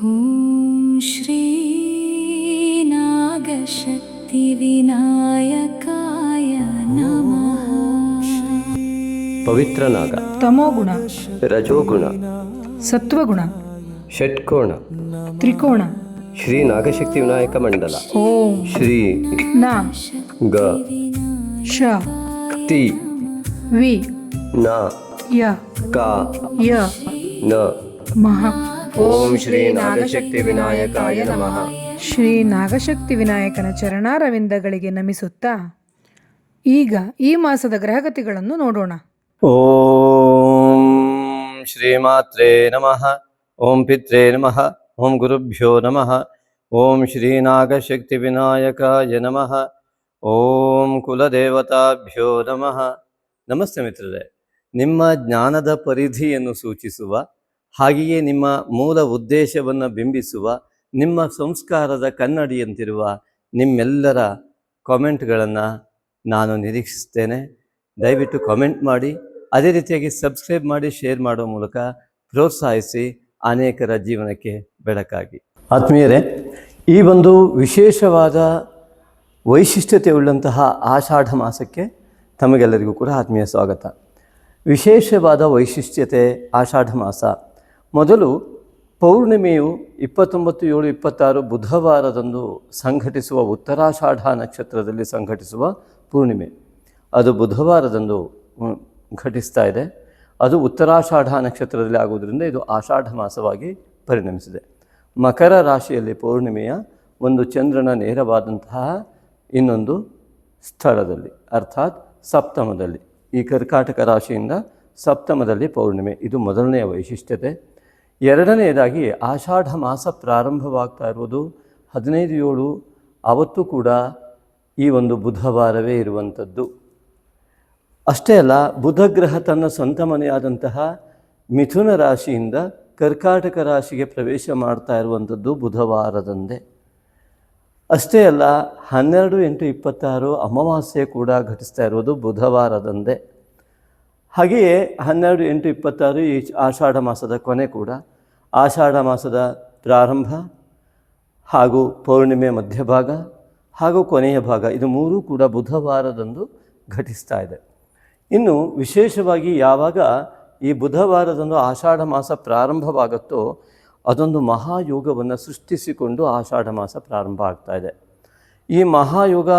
ಓಂ ಶ್ರೀ ನಾಗಶಕ್ತಿವಿನಾಯಕಾಯ ನಮಃ. ಪವಿತ್ರ ನಾಗ, ತಮೋಗುಣ, ರಜೋಗುಣ, ಸತ್ವಗುಣ, ಷಟ್ಕೋಣ, ತ್ರಿಕೋಣ. ಶ್ರೀ ನಾಗಶಕ್ತಿ ವಿನಾಯಕ ಮಂಡಲ. ಓಂ ಶ್ರೀ ನ ಗ ಶ ತಿ ವಿ ನ ಯ ಕ ಯ ನ. ಮಹ. ಓಂ ಶ್ರೀ ನಾಗಶಕ್ತಿ ವಿನಾಯಕಾಯ ನಮಃ. ಶ್ರೀ ನಾಗಶಕ್ತಿ ವಿನಾಯಕನ ಚರಣಾರವಿಂದಗಳಿಗೆ ನಮಿಸುತ್ತಾ ಈಗ ಈ ಮಾಸದ ಗ್ರಹಗತಿಗಳನ್ನು ನೋಡೋಣ. ಓಂ ಶ್ರೀಮಾತ್ರೇ ನಮಃ. ಓಂ ಪಿತ್ರೇ ನಮಃ. ಓಂ ಗುರುಭ್ಯೋ ನಮಃ. ಓಂ ಶ್ರೀ ನಾಗಶಕ್ತಿ ವಿನಾಯಕಾಯ ನಮಃ. ಓಂ ಕುಲದೇವತಾಭ್ಯೋ ನಮಃ. ನಮಸ್ತೆ ಮಿತ್ರರೇ. ನಿಮ್ಮ ಜ್ಞಾನದ ಪರಿಧಿಯನ್ನು ಸೂಚಿಸುವ, ಹಾಗೆಯೇ ನಿಮ್ಮ ಮೂಲ ಉದ್ದೇಶವನ್ನು ಬಿಂಬಿಸುವ, ನಿಮ್ಮ ಸಂಸ್ಕಾರದ ಕನ್ನಡಿಯಂತಿರುವ ನಿಮ್ಮೆಲ್ಲರ ಕಾಮೆಂಟ್ಗಳನ್ನು ನಾನು ನಿರೀಕ್ಷಿಸ್ತೇನೆ. ದಯವಿಟ್ಟು ಕಾಮೆಂಟ್ ಮಾಡಿ, ಅದೇ ರೀತಿಯಾಗಿ ಸಬ್ಸ್ಕ್ರೈಬ್ ಮಾಡಿ, ಶೇರ್ ಮಾಡೋ ಮೂಲಕ ಪ್ರೋತ್ಸಾಹಿಸಿ ಅನೇಕರ ಜೀವನಕ್ಕೆ ಬೆಳಕಾಗಿ. ಆತ್ಮೀಯರೇ, ಈ ಒಂದು ವಿಶೇಷವಾದ ವೈಶಿಷ್ಟ್ಯತೆ ಉಳ್ಳಂತಹ ಆಷಾಢ ಮಾಸಕ್ಕೆ ತಮಗೆಲ್ಲರಿಗೂ ಕೂಡ ಆತ್ಮೀಯ ಸ್ವಾಗತ. ವಿಶೇಷವಾದ ವೈಶಿಷ್ಟ್ಯತೆ ಆಷಾಢ ಮಾಸ. ಮೊದಲು ಪೌರ್ಣಿಮೆಯು 29/7/26 ಬುಧವಾರದಂದು ಸಂಘಟಿಸುವ ಉತ್ತರಾಷಾಢ ನಕ್ಷತ್ರದಲ್ಲಿ ಸಂಘಟಿಸುವ ಪೂರ್ಣಿಮೆ, ಅದು ಬುಧವಾರದಂದು ಘಟಿಸ್ತಾ ಇದೆ. ಅದು ಉತ್ತರಾಷಾಢ ನಕ್ಷತ್ರದಲ್ಲಿ ಆಗುವುದರಿಂದ ಇದು ಆಷಾಢ ಮಾಸವಾಗಿ ಪರಿಣಮಿಸಿದೆ. ಮಕರ ರಾಶಿಯಲ್ಲಿ ಪೌರ್ಣಿಮೆಯ ಒಂದು ಚಂದ್ರನ ನೇರವಾದಂತಹ ಇನ್ನೊಂದು ಸ್ಥಳದಲ್ಲಿ, ಅರ್ಥಾತ್ ಸಪ್ತಮದಲ್ಲಿ, ಈ ಕರ್ಕಾಟಕ ರಾಶಿಯಿಂದ ಸಪ್ತಮದಲ್ಲಿ ಪೌರ್ಣಿಮೆ, ಇದು ಮೊದಲನೆಯ ವೈಶಿಷ್ಟ್ಯತೆ. ಎರಡನೆಯದಾಗಿ ಆಷಾಢ ಮಾಸ ಪ್ರಾರಂಭವಾಗ್ತಾ ಇರುವುದು 15/7, ಅವತ್ತು ಕೂಡ ಈ ಒಂದು ಬುಧವಾರವೇ ಇರುವಂಥದ್ದು. ಅಷ್ಟೇ ಅಲ್ಲ, ಬುಧಗ್ರಹ ತನ್ನ ಸ್ವಂತ ಮನೆಯಾದಂತಹ ಮಿಥುನ ರಾಶಿಯಿಂದ ಕರ್ಕಾಟಕ ರಾಶಿಗೆ ಪ್ರವೇಶ ಮಾಡ್ತಾ ಇರುವಂಥದ್ದು ಬುಧವಾರದಂದೇ. ಅಷ್ಟೇ ಅಲ್ಲ, 12/8/26 ಅಮಾವಾಸ್ಯೆ ಕೂಡ ಘಟಿಸ್ತಾ ಇರುವುದು ಬುಧವಾರದಂದೇ. ಹಾಗೆಯೇ 12/8/26 ಈ ಆಷಾಢ ಮಾಸದ ಕೊನೆ ಕೂಡ, ಆಷಾಢ ಮಾಸದ ಪ್ರಾರಂಭ ಹಾಗೂ ಪೌರ್ಣಿಮೆ ಮಧ್ಯಭಾಗ ಹಾಗೂ ಕೊನೆಯ ಭಾಗ, ಇದು ಮೂರೂ ಕೂಡ ಬುಧವಾರದಂದು ಘಟಿಸ್ತಾ ಇದೆ. ಇನ್ನು ವಿಶೇಷವಾಗಿ ಯಾವಾಗ ಈ ಬುಧವಾರದಂದು ಆಷಾಢ ಮಾಸ ಪ್ರಾರಂಭವಾಗುತ್ತೋ ಅದೊಂದು ಮಹಾಯೋಗವನ್ನು ಸೃಷ್ಟಿಸಿಕೊಂಡು ಆಷಾಢ ಮಾಸ ಪ್ರಾರಂಭ ಆಗ್ತಾ ಇದೆ. ಈ ಮಹಾಯೋಗ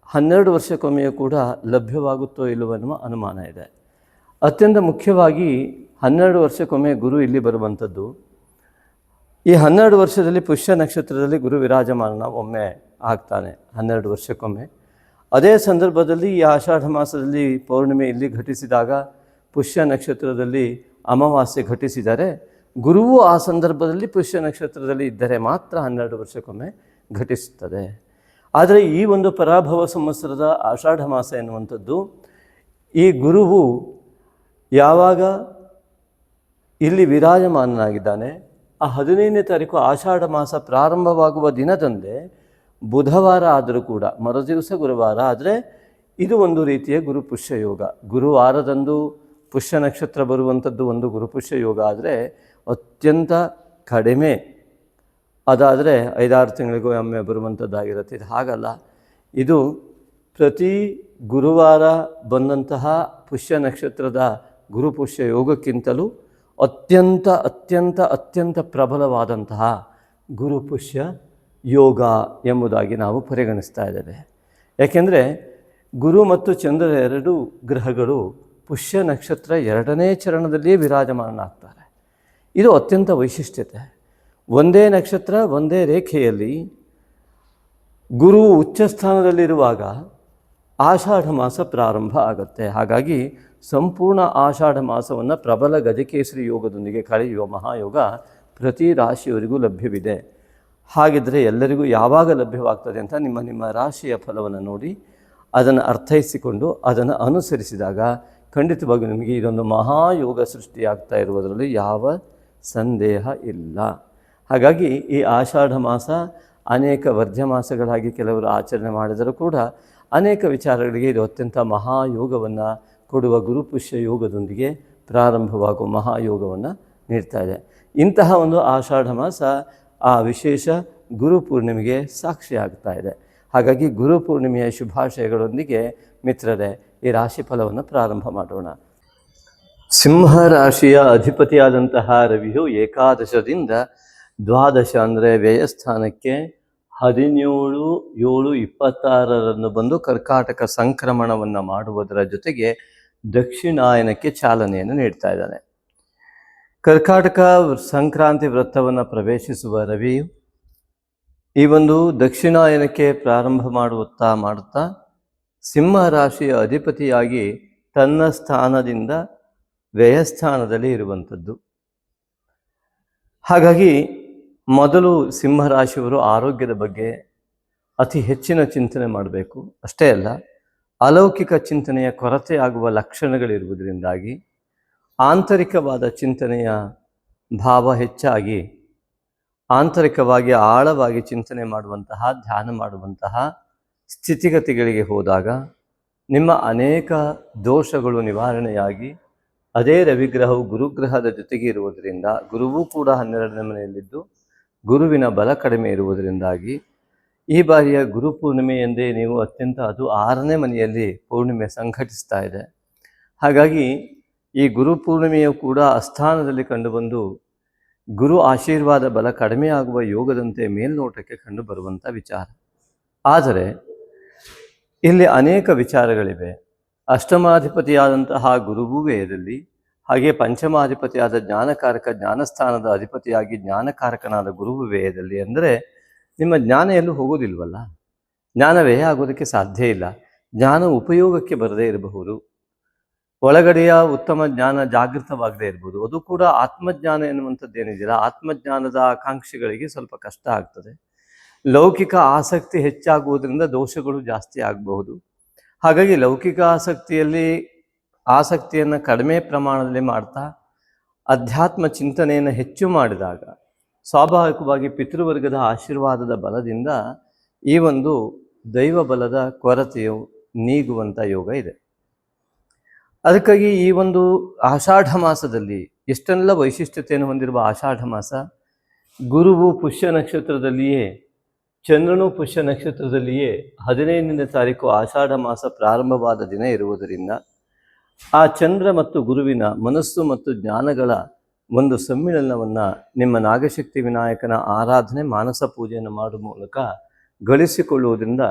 12 ವರ್ಷಕ್ಕೊಮ್ಮೆಯೂ ಕೂಡ ಲಭ್ಯವಾಗುತ್ತೋ ಇಲ್ಲವೋ ಎನ್ನುವ ಅನುಮಾನ ಇದೆ. ಅತ್ಯಂತ ಮುಖ್ಯವಾಗಿ 12 ವರ್ಷಕ್ಕೊಮ್ಮೆ ಗುರು ಇಲ್ಲಿ ಬರುವಂಥದ್ದು. ಈ 12 ವರ್ಷದಲ್ಲಿ ಪುಷ್ಯ ನಕ್ಷತ್ರದಲ್ಲಿ ಗುರು ವಿರಾಜಮಾನ ಒಮ್ಮೆ ಆಗ್ತಾನೆ, 12 ವರ್ಷಕ್ಕೊಮ್ಮೆ. ಅದೇ ಸಂದರ್ಭದಲ್ಲಿ ಈ ಆಷಾಢ ಮಾಸದಲ್ಲಿ ಪೌರ್ಣಿಮೆ ಇಲ್ಲಿ ಘಟಿಸಿದಾಗ ಪುಷ್ಯ ನಕ್ಷತ್ರದಲ್ಲಿ ಅಮಾವಾಸ್ಯೆ ಘಟಿಸಿದರೆ, ಗುರುವು ಆ ಸಂದರ್ಭದಲ್ಲಿ ಪುಷ್ಯ ನಕ್ಷತ್ರದಲ್ಲಿ ಇದ್ದರೆ ಮಾತ್ರ 12 ವರ್ಷಕ್ಕೊಮ್ಮೆ ಘಟಿಸುತ್ತದೆ. ಆದರೆ ಈ ಒಂದು ಪರಾಭವ ಸಂವತ್ಸರದ ಆಷಾಢ ಮಾಸ ಎನ್ನುವಂಥದ್ದು, ಈ ಗುರುವು ಯಾವಾಗ ಇಲ್ಲಿ ವಿರಾಜಮಾನನಾಗಿದ್ದಾನೆ, ಆ 15ನೇ ತಾರೀಕು ಆಷಾಢ ಮಾಸ ಪ್ರಾರಂಭವಾಗುವ ದಿನದಂದೇ ಬುಧವಾರ ಆದರೂ ಕೂಡ, ಮರುದಿವಸ ಗುರುವಾರ ಆದರೆ ಇದು ಒಂದು ರೀತಿಯ ಗುರುಪುಷ್ಯ ಯೋಗ. ಗುರುವಾರದಂದು ಪುಷ್ಯ ನಕ್ಷತ್ರ ಬರುವಂಥದ್ದು ಒಂದು ಗುರುಪುಷ್ಯ ಯೋಗ ಆದರೆ ಅತ್ಯಂತ ಕಡಿಮೆ, ಅದಾದರೆ 5-6 ತಿಂಗಳಿಗೂ ಒಮ್ಮೆ ಬರುವಂಥದ್ದಾಗಿರುತ್ತೆ. ಇದು ಹಾಗಲ್ಲ, ಇದು ಪ್ರತಿ ಗುರುವಾರ ಬಂದಂತಹ ಪುಷ್ಯ ನಕ್ಷತ್ರದ ಗುರುಪುಷ್ಯ ಯೋಗಕ್ಕಿಂತಲೂ ಅತ್ಯಂತ ಅತ್ಯಂತ ಅತ್ಯಂತ ಪ್ರಬಲವಾದಂತಹ ಗುರುಪುಷ್ಯ ಯೋಗ ಎಂಬುದಾಗಿ ನಾವು ಪರಿಗಣಿಸ್ತಾ ಇದ್ದೇವೆ. ಯಾಕೆಂದರೆ ಗುರು ಮತ್ತು ಚಂದ್ರ ಎರಡೂ ಗ್ರಹಗಳು ಪುಷ್ಯ ನಕ್ಷತ್ರ 2ನೇ ಚರಣದಲ್ಲಿಯೇ ವಿರಾಜಮಾನನಾಗ್ತಾರೆ. ಇದು ಅತ್ಯಂತ ವೈಶಿಷ್ಟ್ಯತೆ. ಒಂದೇ ನಕ್ಷತ್ರ ಒಂದೇ ರೇಖೆಯಲ್ಲಿ ಗುರು ಉಚ್ಚ ಸ್ಥಾನದಲ್ಲಿರುವಾಗ ಆಷಾಢ ಮಾಸ ಪ್ರಾರಂಭ ಆಗುತ್ತೆ. ಹಾಗಾಗಿ ಸಂಪೂರ್ಣ ಆಷಾಢ ಮಾಸವನ್ನು ಪ್ರಬಲ ಗಜಕೇಸರಿ ಯೋಗದೊಂದಿಗೆ ಕಳೆಯುವ ಮಹಾಯೋಗ ಪ್ರತಿ ರಾಶಿಯವರಿಗೂ ಲಭ್ಯವಿದೆ. ಹಾಗಿದ್ದರೆ ಎಲ್ಲರಿಗೂ ಯಾವಾಗ ಲಭ್ಯವಾಗ್ತದೆ ಅಂತ ನಿಮ್ಮ ರಾಶಿಯ ಫಲವನ್ನು ನೋಡಿ ಅದನ್ನು ಅರ್ಥೈಸಿಕೊಂಡು ಅದನ್ನು ಅನುಸರಿಸಿದಾಗ ಖಂಡಿತವಾಗಿಯೂ ನಿಮಗೆ ಇದೊಂದು ಮಹಾಯೋಗ ಸೃಷ್ಟಿಯಾಗ್ತಾ ಇರುವುದರಲ್ಲಿ ಯಾವ ಸಂದೇಹ ಇಲ್ಲ. ಹಾಗಾಗಿ ಈ ಆಷಾಢ ಮಾಸ ಅನೇಕ ವರ್ಜ್ಯ ಮಾಸಗಳಾಗಿ ಕೆಲವರು ಆಚರಣೆ ಮಾಡಿದರೂ ಕೂಡ ಅನೇಕ ವಿಚಾರಗಳಿಗೆ ಇದು ಅತ್ಯಂತ ಮಹಾಯೋಗವನ್ನು ಕೊಡುವ ಗುರುಪುಷ್ಯ ಯೋಗದೊಂದಿಗೆ ಪ್ರಾರಂಭವಾಗುವ ಮಹಾಯೋಗವನ್ನು ನೀಡ್ತಾ ಇದೆ. ಇಂತಹ ಒಂದು ಆಷಾಢ ಮಾಸ ಆ ವಿಶೇಷ ಗುರು ಪೂರ್ಣಿಮೆಗೆ ಸಾಕ್ಷಿ ಆಗ್ತಾ ಇದೆ. ಹಾಗಾಗಿ ಗುರು ಪೂರ್ಣಿಮೆಯ ಶುಭಾಶಯಗಳೊಂದಿಗೆ ಮಿತ್ರರೇ ಈ ರಾಶಿ ಫಲವನ್ನು ಪ್ರಾರಂಭ ಮಾಡೋಣ. ಸಿಂಹ ರಾಶಿಯ ಅಧಿಪತಿಯಾದಂತಹ ರವಿಯು ಏಕಾದಶದಿಂದ ದ್ವಾದಶ ಅಂದರೆ ವ್ಯಯಸ್ಥಾನಕ್ಕೆ 17/7/26 ಬಂದು ಕರ್ಕಾಟಕ ಸಂಕ್ರಮಣವನ್ನು ಮಾಡುವುದರ ಜೊತೆಗೆ ದಕ್ಷಿಣಾಯನಕ್ಕೆ ಚಾಲನೆಯನ್ನು ನೀಡ್ತಾ ಇದ್ದಾನೆ. ಕರ್ಕಾಟಕ ಸಂಕ್ರಾಂತಿ ವೃತ್ತವನ್ನು ಪ್ರವೇಶಿಸುವ ರವಿಯು ಈ ಒಂದು ದಕ್ಷಿಣಾಯನಕ್ಕೆ ಪ್ರಾರಂಭ ಮಾಡುತ್ತಾ ಸಿಂಹ ರಾಶಿಯ ಅಧಿಪತಿಯಾಗಿ ತನ್ನ ಸ್ಥಾನದಿಂದ ವ್ಯಯಸ್ಥಾನದಲ್ಲಿ ಇರುವಂಥದ್ದು. ಹಾಗಾಗಿ ಮೊದಲು ಸಿಂಹರಾಶಿಯವರು ಆರೋಗ್ಯದ ಬಗ್ಗೆ ಅತಿ ಹೆಚ್ಚಿನ ಚಿಂತನೆ ಮಾಡಬೇಕು. ಅಷ್ಟೇ ಅಲ್ಲ, ಅಲೌಕಿಕ ಚಿಂತನೆಯ ಕೊರತೆಯಾಗುವ ಲಕ್ಷಣಗಳಿರುವುದರಿಂದಾಗಿ ಆಂತರಿಕವಾದ ಚಿಂತನೆಯ ಭಾವ ಹೆಚ್ಚಾಗಿ ಆಂತರಿಕವಾಗಿ ಆಳವಾಗಿ ಚಿಂತನೆ ಮಾಡುವಂತಹ, ಧ್ಯಾನ ಮಾಡುವಂತಹ ಸ್ಥಿತಿಗತಿಗಳಿಗೆ ಹೋದಾಗ ನಿಮ್ಮ ಅನೇಕ ದೋಷಗಳು ನಿವಾರಣೆಯಾಗಿ, ಅದೇ ರವಿಗ್ರಹವು ಗುರುಗ್ರಹದ ಜೊತೆಗೆ ಇರುವುದರಿಂದ, ಗುರುವೂ ಕೂಡ 12ನೇ ಮನೆಯಲ್ಲಿದ್ದು ಗುರುವಿನ ಬಲ ಕಡಿಮೆ ಇರುವುದರಿಂದಾಗಿ ಈ ಬಾರಿಯ ಗುರು ಪೂರ್ಣಿಮೆ ಎಂದೇ ನೀವು ಅದು 6ನೇ ಮನೆಯಲ್ಲಿ ಪೂರ್ಣಿಮೆ ಸಂಘಟಿಸ್ತಾ ಇದೆ. ಹಾಗಾಗಿ ಈ ಗುರು ಪೂರ್ಣಿಮೆಯು ಕೂಡ ಅಸ್ಥಾನದಲ್ಲಿ ಕಂಡುಬಂದು ಗುರು ಆಶೀರ್ವಾದ ಬಲ ಕಡಿಮೆ ಆಗುವ ಯೋಗದಂತೆ ಮೇಲ್ನೋಟಕ್ಕೆ ಕಂಡು ಬರುವಂಥ ವಿಚಾರ. ಆದರೆ ಇಲ್ಲಿ ಅನೇಕ ವಿಚಾರಗಳಿವೆ. ಅಷ್ಟಮಾಧಿಪತಿಯಾದಂತಹ ಗುರುವೂ ವೇದದಲ್ಲಿ, ಹಾಗೆ ಪಂಚಮಾಧಿಪತಿಯಾದ ಜ್ಞಾನಕಾರಕ, ಜ್ಞಾನಸ್ಥಾನದ ಅಧಿಪತಿಯಾಗಿ ಜ್ಞಾನಕಾರಕನಾದ ಗುರುವು ವ್ಯಯದಲ್ಲಿ. ಅಂದರೆ ನಿಮ್ಮ ಜ್ಞಾನ ಎಲ್ಲೂ ಹೋಗೋದಿಲ್ವಲ್ಲ, ಜ್ಞಾನ ವ್ಯಯ ಆಗೋದಕ್ಕೆ ಸಾಧ್ಯ ಇಲ್ಲ. ಜ್ಞಾನ ಉಪಯೋಗಕ್ಕೆ ಬರದೇ ಇರಬಹುದು, ಒಳಗಡೆಯ ಉತ್ತಮ ಜ್ಞಾನ ಜಾಗೃತವಾಗದೇ ಇರ್ಬೋದು. ಅದು ಕೂಡ ಆತ್ಮಜ್ಞಾನ ಎನ್ನುವಂಥದ್ದೇನಿದೆಯಲ್ಲ, ಆತ್ಮಜ್ಞಾನದ ಆಕಾಂಕ್ಷಿಗಳಿಗೆ ಸ್ವಲ್ಪ ಕಷ್ಟ ಆಗ್ತದೆ. ಲೌಕಿಕ ಆಸಕ್ತಿ ಹೆಚ್ಚಾಗುವುದರಿಂದ ದೋಷಗಳು ಜಾಸ್ತಿ ಆಗಬಹುದು. ಹಾಗಾಗಿ ಲೌಕಿಕ ಆಸಕ್ತಿಯನ್ನು ಕಡಿಮೆ ಪ್ರಮಾಣದಲ್ಲಿ ಮಾಡ್ತಾ ಅಧ್ಯಾತ್ಮ ಚಿಂತನೆಯನ್ನು ಹೆಚ್ಚು ಮಾಡಿದಾಗ ಸ್ವಾಭಾವಿಕವಾಗಿ ಪಿತೃವರ್ಗದ ಆಶೀರ್ವಾದದ ಬಲದಿಂದ ಈ ಒಂದು ದೈವ ಬಲದ ಕೊರತೆಯು ನೀಗುವಂಥ ಯೋಗ ಇದೆ. ಅದಕ್ಕಾಗಿ ಈ ಒಂದು ಆಷಾಢ ಮಾಸದಲ್ಲಿ ಎಷ್ಟೆಲ್ಲ ವೈಶಿಷ್ಟ್ಯತೆಯನ್ನು ಹೊಂದಿರುವ ಆಷಾಢ ಮಾಸ, ಗುರುವು ಪುಷ್ಯ ನಕ್ಷತ್ರದಲ್ಲಿಯೇ, ಚಂದ್ರನು ಪುಷ್ಯ ನಕ್ಷತ್ರದಲ್ಲಿಯೇ 15ನೇ ತಾರೀಕು ಆಷಾಢ ಮಾಸ ಪ್ರಾರಂಭವಾದ ದಿನ ಇರುವುದರಿಂದ ಆ ಚಂದ್ರ ಮತ್ತು ಗುರುವಿನ ಮನಸ್ಸು ಮತ್ತು ಜ್ಞಾನಗಳ ಒಂದು ಸಮ್ಮಿಲನವನ್ನು ನಿಮ್ಮ ನಾಗಶಕ್ತಿ ವಿನಾಯಕನ ಆರಾಧನೆ, ಮಾನಸ ಪೂಜೆಯನ್ನು ಮಾಡುವ ಮೂಲಕ ಗಳಿಸಿಕೊಳ್ಳುವುದರಿಂದ